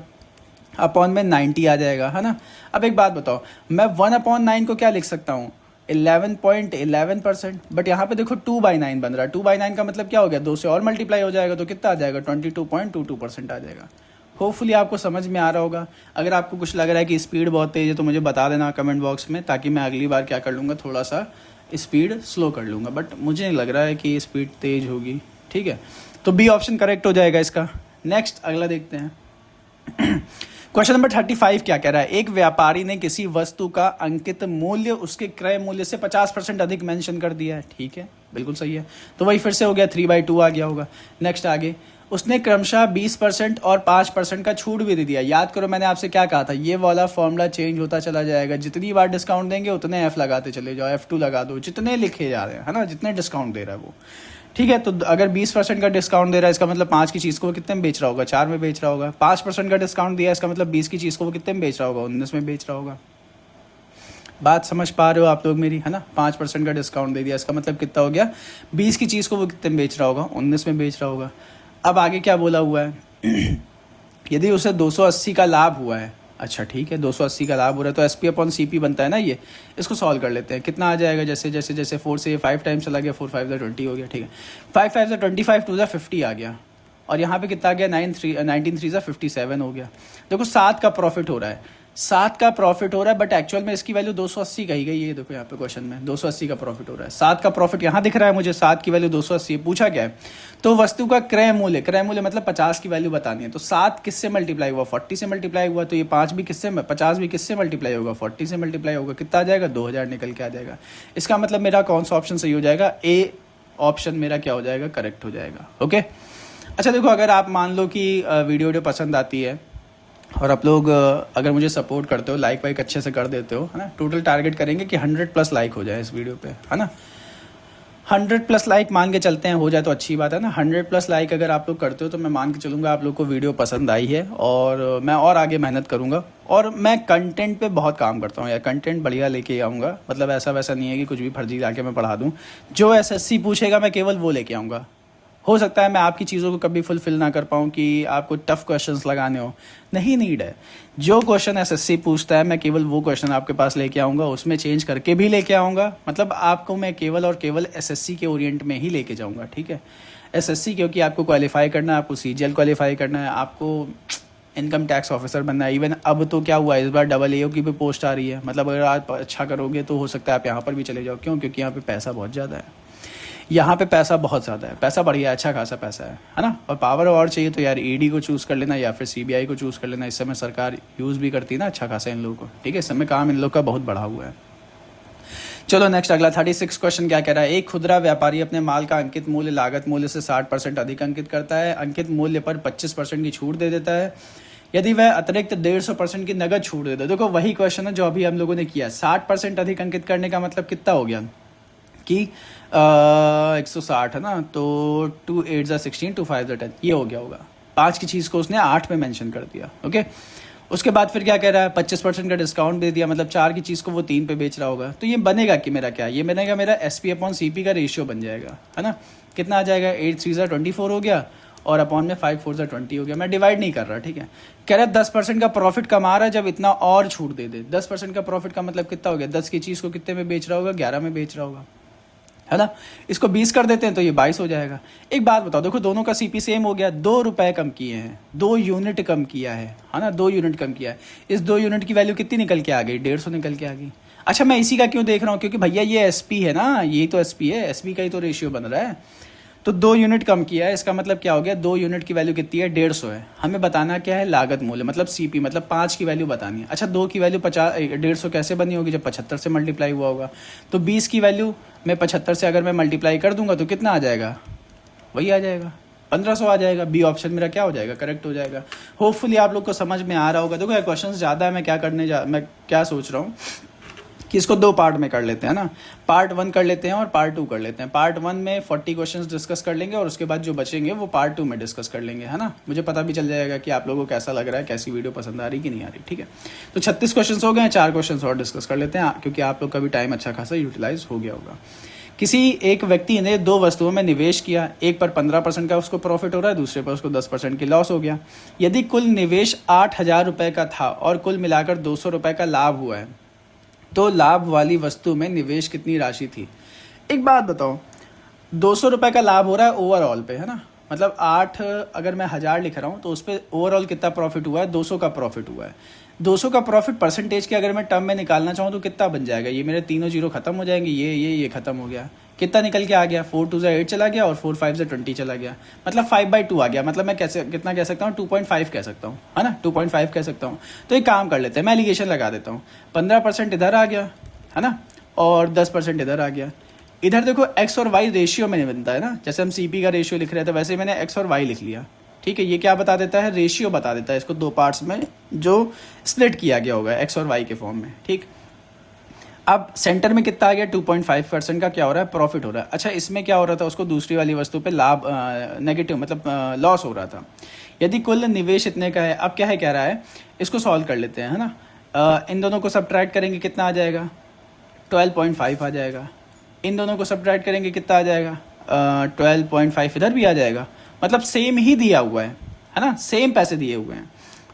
अपॉन में 90 आ जाएगा, है ना। अब एक बात बताओ, मैं 1/9 को क्या लिख सकता हूँ, 11.11%, बट यहाँ पे देखो 2/9 बन रहा है। 2/9 का मतलब क्या हो गया, 2 से और मल्टीप्लाई हो जाएगा तो कितना आ जाएगा, 22.22% आ जाएगा। होपफुली आपको समझ में आ रहा होगा। अगर आपको कुछ लग रहा है कि स्पीड बहुत तेज़ है तो मुझे बता देना कमेंट बॉक्स में, ताकि मैं अगली बार क्या कर लूँगा, थोड़ा सा स्पीड स्लो कर लूँगा, बट मुझे नहीं लग रहा है कि स्पीड तेज़ होगी। ठीक है, तो बी ऑप्शन करेक्ट हो जाएगा इसका। नेक्स्ट अगला देखते हैं। क्वेश्चन नंबर 35 क्या कह रहा है, एक व्यापारी ने किसी वस्तु का अंकित मूल्य उसके क्रय मूल्य से 50% अधिक मेंशन कर दिया है। ठीक है, बिल्कुल सही है, तो वही फिर से हो गया, 3/2 आ गया होगा। नेक्स्ट आगे, उसने क्रमशः 20% और 5% का छूट भी दे दिया। याद करो मैंने आपसे क्या कहा था, ये वाला फॉर्मूला चेंज होता चला जाएगा, जितनी बार डिस्काउंट देंगे उतने एफ लगाते चले जाओ, F2 लगा दो, जितने लिखे जा रहे हैं, है ना, जितने डिस्काउंट दे रहा है वो। ठीक है, तो अगर 20% का डिस्काउंट दे रहा है, इसका मतलब 5 की चीज़ को वो कितने में बेच रहा होगा, 4 में बेच रहा होगा। 5% का डिस्काउंट दिया है, इसका मतलब 20 की चीज़ को वो कितने में बेच रहा होगा, 19 में बेच रहा होगा। बात समझ पा रहे हो आप लोग मेरी, है ना। 5% का डिस्काउंट दे दिया, इसका मतलब कितना हो गया, 20 की चीज़ को वो कितने में बेच रहा होगा, 19 में बेच रहा होगा। अब आगे क्या बोला हुआ है, यदि उसे 280 का लाभ हुआ है। अच्छा ठीक है, 280 का लाभ हो रहा है तो SP/CP बनता है ना ये। इसको सॉल्व कर लेते हैं, कितना आ जाएगा, जैसे जैसे जैसे 4 से 5 टाइम्स चला गया, 4 5 20 हो गया। ठीक है, 5 5 25, 2 50 आ गया, और यहाँ पे कितना आ गया, 19 3 57 हो गया। देखो 7 का प्रॉफिट हो रहा है, 7 का प्रॉफिट हो रहा है, बट एक्चुअल में इसकी वैल्यू 280 कही गई है। देखो यहाँ पे क्वेश्चन में 280 का प्रॉफिट हो रहा है, 7 का प्रॉफिट यहाँ दिख रहा है मुझे, 7 की वैल्यू 280 पूछा क्या है। तो वस्तु का क्रय मूल्य, क्रय मूल्य मतलब 50 की वैल्यू बतानी है, तो 7 किससे मल्टीप्लाई हुआ, 40 से मल्टीप्लाई हुआ, तो ये 5 भी किससे, 50 भी किससे मल्टीप्लाई होगा, 40 से मल्टीप्लाई होगा, कितना आ जाएगा, 2000 निकल के आ जाएगा। इसका मतलब मेरा कौन सा ऑप्शन सही हो जाएगा, ए ऑप्शन मेरा क्या हो जाएगा, करेक्ट हो जाएगा। ओके, अच्छा देखो, अगर आप मान लो कि वीडियो पसंद आती है और आप लोग अगर मुझे सपोर्ट करते हो, लाइक वाइक अच्छे से कर देते हो, है ना, टोटल टारगेट करेंगे कि 100+ लाइक हो जाए इस वीडियो पे, है ना। 100+ लाइक मान के चलते हैं, हो जाए तो अच्छी बात है ना। 100+ लाइक अगर आप लोग करते हो तो मैं मान के चलूँगा आप लोग को वीडियो पसंद आई है, और मैं और आगे मेहनत करूँगा। और मैं कंटेंट पे बहुत काम करता हूँ यार, कंटेंट बढ़िया लेके आऊँगा, मतलब ऐसा वैसा नहीं है कि कुछ भी फर्जी लाके मैं पढ़ा दूँ। जो SSC पूछेगा मैं केवल वो लेके आऊँगा। हो सकता है मैं आपकी चीज़ों को कभी फुलफ़िल ना कर पाऊँ कि आपको टफ़ क्वेश्चंस लगाने हो, नहीं नीड है। जो क्वेश्चन SSC पूछता है मैं केवल वो क्वेश्चन आपके पास लेके आऊँगा, उसमें चेंज करके भी लेके आऊँगा, मतलब आपको मैं केवल और केवल SSC के ओरिएंट में ही लेके जाऊँगा। ठीक है, SSC क्योंकि आपको क्वालिफाई करना है, आपको CGL क्वालिफाई करना है, आपको इनकम टैक्स ऑफिसर बनना है। इवन अब तो क्या हुआ है, इस बार AAO की भी पोस्ट आ रही है, मतलब अगर आप अच्छा करोगे तो हो सकता है आप यहाँ पर भी चले जाओ। क्यों, क्योंकि यहाँ पर पैसा बहुत ज़्यादा है, यहाँ पे पैसा बहुत ज़्यादा है, पैसा बढ़िया, अच्छा खासा पैसा है ना। और पावर और चाहिए तो यार ED को चूज़ कर लेना या फिर CBI को चूज़ कर लेना। इस समय सरकार यूज़ भी करती है ना अच्छा खासा इन लोगों को। ठीक है, इस समय काम इन लोग का बहुत बढ़ा हुआ है। चलो नेक्स्ट अगला 36 क्वेश्चन क्या कह रहा है, एक खुदरा व्यापारी अपने माल का अंकित मूल्य लागत मूल्य से 60% अधिक अंकित करता है, अंकित मूल्य पर 25% की छूट दे देता है। यदि वह अतिरिक्त 150% की नगद छूट दे दे। देखो वही क्वेश्चन है जो अभी हम लोगों ने किया, 60% अधिक अंकित करने का मतलब कितना हो गया कि 160 है ना, तो 2 8 16 2 5 10 ये हो गया होगा। 5 की चीज़ को उसने 8 में मेंशन कर दिया। ओके, उसके बाद फिर क्या कह रहा है, 25% का डिस्काउंट दे दिया, मतलब 4 की चीज़ को वो 3 पे बेच रहा होगा। तो ये बनेगा कि मेरा क्या, ये बनेगा मेरा SP/CP का रेशियो बन जाएगा, है ना। कितना आ जाएगा, 8 3 24 हो गया, और अपॉन में 5 4 20 हो गया। मैं डिवाइड नहीं कर रहा, ठीक है। कह रहा है 10% का प्रॉफिट कमा रहा है जब इतना और छूट दे दे। 10% का प्रॉफिट का मतलब कितना हो गया, 10 की चीज़ को कितने में बेच रहा होगा, 11 में बेच रहा होगा, है ना। इसको 20 कर देते हैं तो ये 22 हो जाएगा। एक बात बताओ, देखो दोनों का CP सेम हो गया, 2 रुपये कम किए हैं, 2 यूनिट कम किया है ना, 2 यूनिट कम किया है। इस 2 यूनिट की वैल्यू कितनी निकल के आ गई, 150 निकल के आ गई। अच्छा मैं इसी का क्यों देख रहा हूँ, क्योंकि भैया ये एसपी है ना, यही तो एसपी है, एसपी का ही तो रेशियो बन रहा है। तो 2 यूनिट कम किया है, इसका मतलब क्या हो गया, 2 यूनिट की वैल्यू कितनी है, 150 है। हमें बताना क्या है, लागत मूल्य मतलब सीपी, मतलब 5 की वैल्यू बतानी है। अच्छा 2 की वैल्यू 150 कैसे बनी होगी, जब 75 से मल्टीप्लाई हुआ होगा। तो 20 की वैल्यू मैं 75 से अगर मैं मल्टीप्लाई कर दूंगा तो कितना आ जाएगा, वही आ जाएगा, 1500 आ जाएगा। बी ऑप्शन मेरा क्या हो जाएगा, करेक्ट हो जाएगा। होपफुली आप लोग को समझ में आ रहा होगा। देखो क्वेश्चन ज़्यादा है, मैं क्या सोच रहा हूँ कि इसको 2 पार्ट में कर लेते हैं ना, पार्ट 1 कर लेते हैं और पार्ट 2 कर लेते हैं। पार्ट 1 में 40 क्वेश्चंस डिस्कस कर लेंगे और उसके बाद जो बचेंगे वो पार्ट 2 में डिस्कस कर लेंगे, है ना। मुझे पता भी चल जाएगा कि आप लोगों को कैसा लग रहा है, कैसी वीडियो पसंद आ रही कि नहीं आ रही, ठीक है। तो 36 क्वेश्चन हो गए हैं, 4 क्वेश्चन और डिस्कस कर लेते हैं क्योंकि आप लोग का भी टाइम अच्छा खासा यूटिलाइज हो गया होगा। किसी एक व्यक्ति ने 2 वस्तुओं में निवेश किया, एक पर 15% का उसको प्रॉफिट हो रहा है, दूसरे पर उसको 10% की लॉस हो गया। यदि कुल निवेश 8,000 रुपये का था और कुल मिलाकर 200 रुपये का लाभ हुआ है, तो लाभ वाली वस्तु में निवेश कितनी राशि थी। एक बात बताओ, 200 रुपये का लाभ हो रहा है ओवरऑल पे, है ना, मतलब 8 अगर मैं 1000 लिख रहा हूँ तो उस पर ओवरऑल कितना प्रॉफिट हुआ है, 200 का प्रॉफिट हुआ है। 200 का प्रॉफिट परसेंटेज के अगर मैं टर्म में निकालना चाहूँ तो कितना बन जाएगा, ये मेरे तीनों जीरो खत्म हो जाएंगे, ये खत्म हो गया, कितना निकल के आ गया, 4 2 8 चला गया और 4 5 20 चला गया, मतलब 5/2 आ गया। मतलब मैं कैसे कितना कह सकता हूँ, 2.5 कह सकता हूँ, है ना, 2.5 कह सकता हूँ। तो एक काम कर लेते हैं, मैं एलिगेशन लगा देता हूँ, 15% इधर आ गया, है ना, और 10% इधर आ गया। इधर देखो एक्स और वाई रेशियो में नहीं बनता है ना, जैसे हम सीपी का रेशियो लिख रहे थे वैसे ही मैंने एक्स और वाई लिख लिया, ठीक है। ये क्या बता देता है, रेशियो बता देता है इसको 2 पार्ट्स में जो स्प्लिट किया गया होगा एक्स और वाई के फॉर्म में, ठीक। अब सेंटर में कितना आ गया, 2.5% का क्या हो रहा है, प्रॉफिट हो रहा है। अच्छा इसमें क्या हो रहा था, उसको दूसरी वाली वस्तु पे लाभ नेगेटिव मतलब लॉस हो रहा था। यदि कुल निवेश इतने का है, अब क्या है कह रहा है, इसको सॉल्व कर लेते हैं, है ना। इन दोनों को सब्ट्रैक्ट करेंगे कितना आ जाएगा, 12.5 आ जाएगा। इन दोनों को सब्ट्रैक्ट करेंगे कितना आ जाएगा, 12.5 इधर भी आ जाएगा, मतलब सेम ही दिया हुआ है ना, सेम पैसे दिए हुए हैं।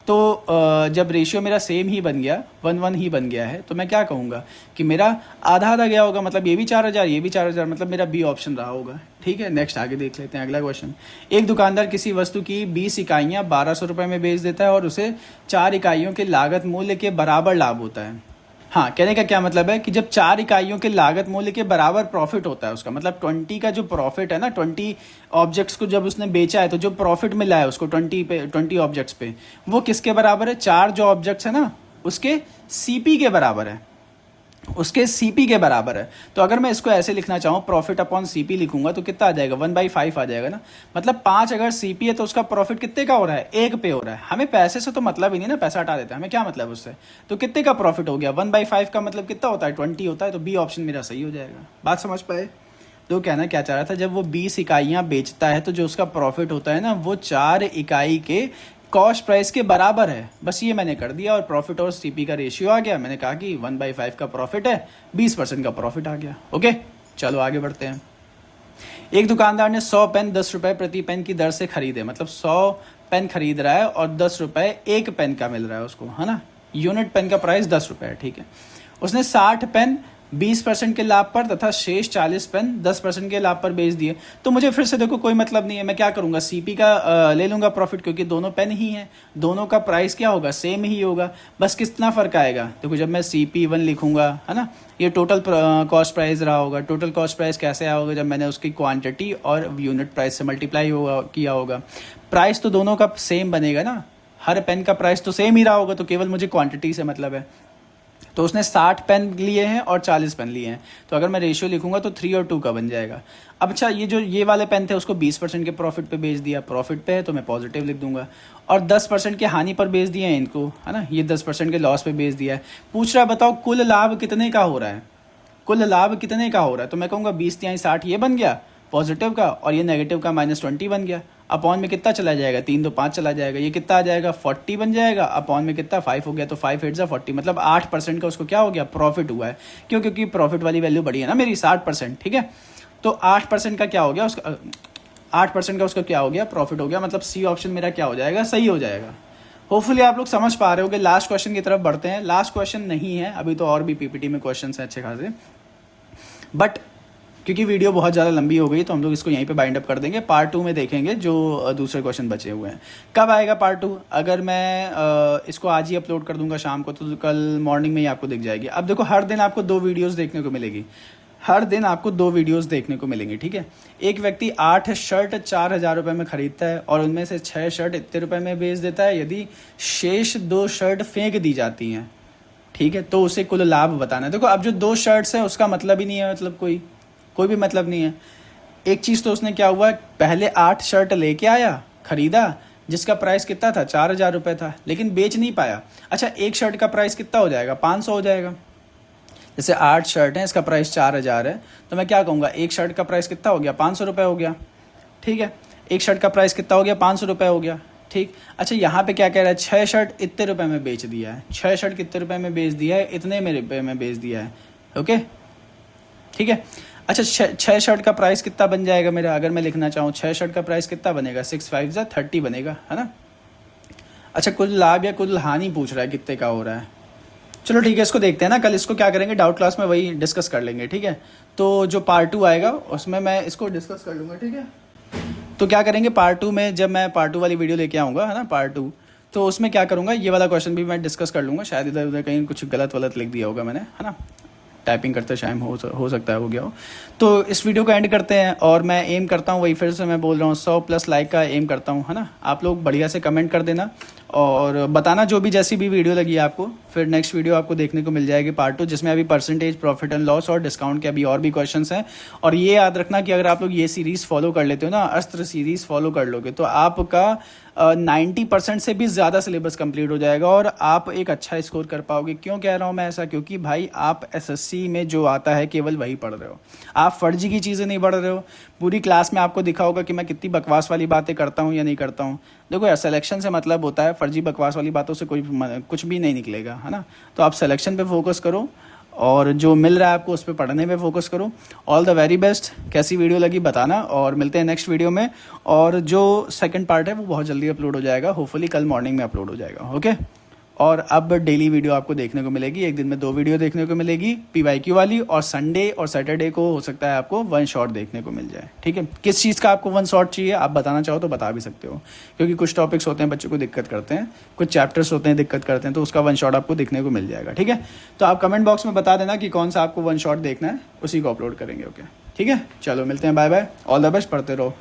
तो जब रेशियो मेरा सेम ही बन गया, 1-1 ही बन गया है, तो मैं क्या कहूँगा कि मेरा आधा आधा गया होगा, मतलब ये भी 4000 ये भी 4000, मतलब मेरा बी ऑप्शन रहा होगा, ठीक है। नेक्स्ट आगे देख लेते हैं अगला क्वेश्चन। एक दुकानदार किसी वस्तु की 20 इकाइयाँ 1200 रुपये में बेच देता है और उसे 4 इकाइयों के लागत मूल्य के बराबर लाभ होता है। हाँ, कहने का क्या मतलब है कि जब 4 इकाइयों के लागत मूल्य के बराबर प्रॉफिट होता है उसका, मतलब 20 का जो प्रॉफिट है ना, 20 ऑब्जेक्ट्स को जब उसने बेचा है तो जो प्रॉफिट मिला है उसको 20 ऑब्जेक्ट्स पे, वो किसके बराबर है, 4 जो ऑब्जेक्ट्स है ना उसके सीपी के बराबर है, उसके सीपी के बराबर है। तो अगर मैं इसको ऐसे लिखना चाहूँ, प्रॉफिट अपॉन सीपी लिखूंगा तो कितना आ जाएगा, 1/5 आ जाएगा ना। मतलब 5 अगर सीपी है तो उसका प्रॉफिट कितने का हो रहा है, 1 पे हो रहा है। हमें पैसे से तो मतलब ही नहीं ना, पैसा हटा देते हैं, हमें क्या मतलब उससे। तो कितने का प्रॉफिट हो गया, 1/5 का मतलब कितना होता है, 20 होता है। तो बी ऑप्शन मेरा सही हो जाएगा। बात समझ पाए। तो कहना क्या चाह रहा था, जब वो 20 इकाइयाँ बेचता है तो जो उसका प्रॉफिट होता है ना वो 4 इकाई के कॉस्ट प्राइस के बराबर है। बस ये मैंने कर दिया और प्रॉफिट और सीपी का रेशियो आ गया। मैंने कहा कि 1/5 का प्रॉफिट है, 20% का प्रॉफिट आ गया। ओके चलो आगे बढ़ते हैं। एक दुकानदार ने 100 पेन 10 रुपए प्रति पेन की दर से खरीदे, मतलब 100 पेन खरीद रहा है और 10 रुपए एक पेन का मिल रहा है उसको, है ना। यूनिट पेन का प्राइस 10 रुपए है, ठीक है। उसने 60 पेन 20% के लाभ पर तथा शेष 40 पेन 10% के लाभ पर बेच दिए। तो मुझे फिर से देखो कोई मतलब नहीं है, मैं क्या करूंगा, सीपी का ले लूंगा प्रॉफिट, क्योंकि दोनों पेन ही हैं, दोनों का प्राइस क्या होगा, सेम ही होगा। बस कितना फर्क आएगा, देखो जब मैं CP1 लिखूंगा, है ना, ये टोटल कॉस्ट प्राइस रहा होगा। टोटल कॉस्ट प्राइस कैसे आया होगा, जब मैंने उसकी क्वांटिटी और यूनिट प्राइस से मल्टीप्लाई किया होगा। प्राइस तो दोनों का सेम बनेगा ना, हर पेन का प्राइस तो सेम ही रहा होगा, तो केवल मुझे क्वांटिटी से मतलब है। तो उसने 60 पेन लिए हैं और 40 पेन लिए हैं, तो अगर मैं रेशियो लिखूंगा तो 3 और 2 का बन जाएगा। अब अच्छा ये वाले पेन थे उसको 20% के प्रॉफिट पे बेच दिया, प्रॉफिट पे है तो मैं पॉजिटिव लिख दूंगा। और 10% के हानि पर बेच दिए हैं इनको, है ना, ये 10% के लॉस पे बेच दिया है। पूछ रहा है बताओ कुल लाभ कितने का हो रहा है, कुल लाभ कितने का हो रहा है। तो मैं कहूँगा 20 × 60 ये बन गया पॉजिटिव का, और ये नेगेटिव का -20 बन गया। अपॉन में कितना चला जाएगा, 3 2 5 चला जाएगा, ये कितना आ जाएगा 40 बन जाएगा। अपॉन में कितना 5 हो गया, तो 5 8 40, मतलब 8% का उसको क्या हो गया, प्रॉफिट हुआ है। क्यों, क्योंकि प्रॉफिट वाली वैल्यू बढ़ी है ना मेरी 60%, ठीक है। तो 8% का क्या हो गया उसका, 8% का उसका क्या हो गया, प्रॉफिट हो गया। मतलब सी ऑप्शन मेरा क्या हो जाएगा, सही हो जाएगा। होपफुली आप लोग समझ पा रहे होगे। लास्ट क्वेश्चन की तरफ बढ़ते हैं। लास्ट क्वेश्चन नहीं है अभी, तो और भी पीपीटी में क्वेश्चन है अच्छे खासे, बट क्योंकि वीडियो बहुत ज़्यादा लंबी हो गई तो हम लोग इसको यहीं पे बाइंड अप कर देंगे। पार्ट 2 में देखेंगे जो दूसरे क्वेश्चन बचे हुए हैं। कब आएगा पार्ट 2? अगर मैं इसको आज ही अपलोड कर दूंगा शाम को तो कल मॉर्निंग में ही आपको दिख जाएगी। अब देखो हर दिन आपको 2 वीडियोस देखने को मिलेगी, हर दिन आपको 2 वीडियोस देखने को मिलेंगी, ठीक है। एक व्यक्ति 8 शर्ट 4,000 रुपये में खरीदता है और उनमें से 6 शर्ट इतने रुपये में बेच देता है। यदि शेष 2 शर्ट फेंक दी जाती हैं, ठीक है, तो उसे कुल लाभ बताना है। देखो अब जो 2 शर्ट्स हैं उसका मतलब ही नहीं है, मतलब कोई भी मतलब नहीं है। एक चीज़ तो उसने क्या हुआ, पहले 8 शर्ट लेके आया, खरीदा, जिसका प्राइस कितना था, 4,000 रुपये था, लेकिन बेच नहीं पाया। अच्छा, एक शर्ट का प्राइस कितना हो जाएगा, 500 हो जाएगा। जैसे 8 शर्ट हैं, इसका प्राइस 4,000 है, तो मैं क्या कहूँगा, एक शर्ट का प्राइस कितना हो गया, 500 रुपये हो गया, ठीक है। एक शर्ट का प्राइस कितना हो गया, 500 रुपये हो गया, ठीक। अच्छा, यहाँ पे क्या कह रहा है, 6 शर्ट इतने रुपये में बेच दिया है, 6 शर्ट कितने रुपये में बेच दिया है, इतने में रुपये में बेच दिया है, ओके, ठीक है। अच्छा, 6 शर्ट का प्राइस कितना बन जाएगा मेरा, अगर मैं लिखना चाहूँ 6 शर्ट का प्राइस कितना बनेगा, 6 5 जा 30 बनेगा, है ना। अच्छा, कुल लाभ या कुल हानि पूछ रहा है, कितने का हो रहा है। चलो ठीक है, इसको देखते हैं ना, कल इसको क्या करेंगे, डाउट क्लास में वही डिस्कस कर लेंगे, ठीक है। तो जो पार्ट 2 आएगा उसमें मैं इसको डिस्कस कर लूँगा, ठीक है। तो क्या करेंगे पार्ट 2 में, जब मैं पार्ट 2 वाली वीडियो लेके आऊँगा, है ना, पार्ट 2, तो उसमें क्या करूँगा, ये वाला क्वेश्चन भी मैं डिस्कस कर लूँगा। शायद इधर उधर कहीं कुछ गलत लिख दिया होगा मैंने, है ना, टाइपिंग करते टाइम हो सकता है हो गया हो। तो इस वीडियो को एंड करते हैं और मैं एम करता हूँ, वही फिर से मैं बोल रहा हूँ, 100+ लाइक का एम करता हूँ, है ना। आप लोग बढ़िया से कमेंट कर देना और बताना जो भी जैसी भी वीडियो लगी आपको। फिर नेक्स्ट वीडियो आपको देखने को मिल जाएगी पार्ट 2, जिसमें अभी परसेंटेज, प्रॉफिट एंड लॉस और डिस्काउंट के अभी और भी क्वेश्चंस हैं। और ये याद रखना कि अगर आप लोग ये सीरीज़ फॉलो कर लेते हो ना, अस्त्र सीरीज़ फॉलो कर लोगे, तो आपका 90% से भी ज़्यादा सिलेबस कंप्लीट हो जाएगा और आप एक अच्छा स्कोर कर पाओगे। क्यों कह रहा हूँ मैं ऐसा, क्योंकि भाई आप एसएससी में जो आता है केवल वही पढ़ रहे हो, आप फर्जी की चीज़ें नहीं पढ़ रहे हो। पूरी क्लास में आपको दिखा होगा कि मैं कितनी बकवास वाली बातें करता हूँ या नहीं करता हूँ। देखो यार, सिलेक्शन से मतलब होता है, फर्जी बकवास वाली बातों से कुछ भी नहीं निकलेगा, है ना। तो आप सिलेक्शन पे फोकस करो और जो मिल रहा है आपको उस पर पढ़ने पे फोकस करो। All the very best. कैसी वीडियो लगी बताना और मिलते हैं नेक्स्ट वीडियो में। और जो सेकंड पार्ट है वो बहुत जल्दी अपलोड हो जाएगा, होपफुली कल मॉर्निंग में अपलोड हो जाएगा, ओके। और अब डेली वीडियो आपको देखने को मिलेगी, एक दिन में 2 वीडियो देखने को मिलेगी, PYQ वाली, और संडे और सैटरडे को हो सकता है आपको 1 शॉट देखने को मिल जाए, ठीक है। किस चीज़ का आपको 1 शॉट चाहिए आप बताना चाहो तो बता भी सकते हो, क्योंकि कुछ टॉपिक्स होते हैं बच्चों को दिक्कत करते हैं, कुछ चैप्टर्स होते हैं दिक्कत करते हैं, तो उसका 1 शॉट आपको देखने को मिल जाएगा, ठीक है। तो आप कमेंट बॉक्स में बता देना कि कौन सा आपको 1 शॉट देखना है, उसी को अपलोड करेंगे, ओके, ठीक है। चलो मिलते हैं, bye bye, all the best, पढ़ते रहो।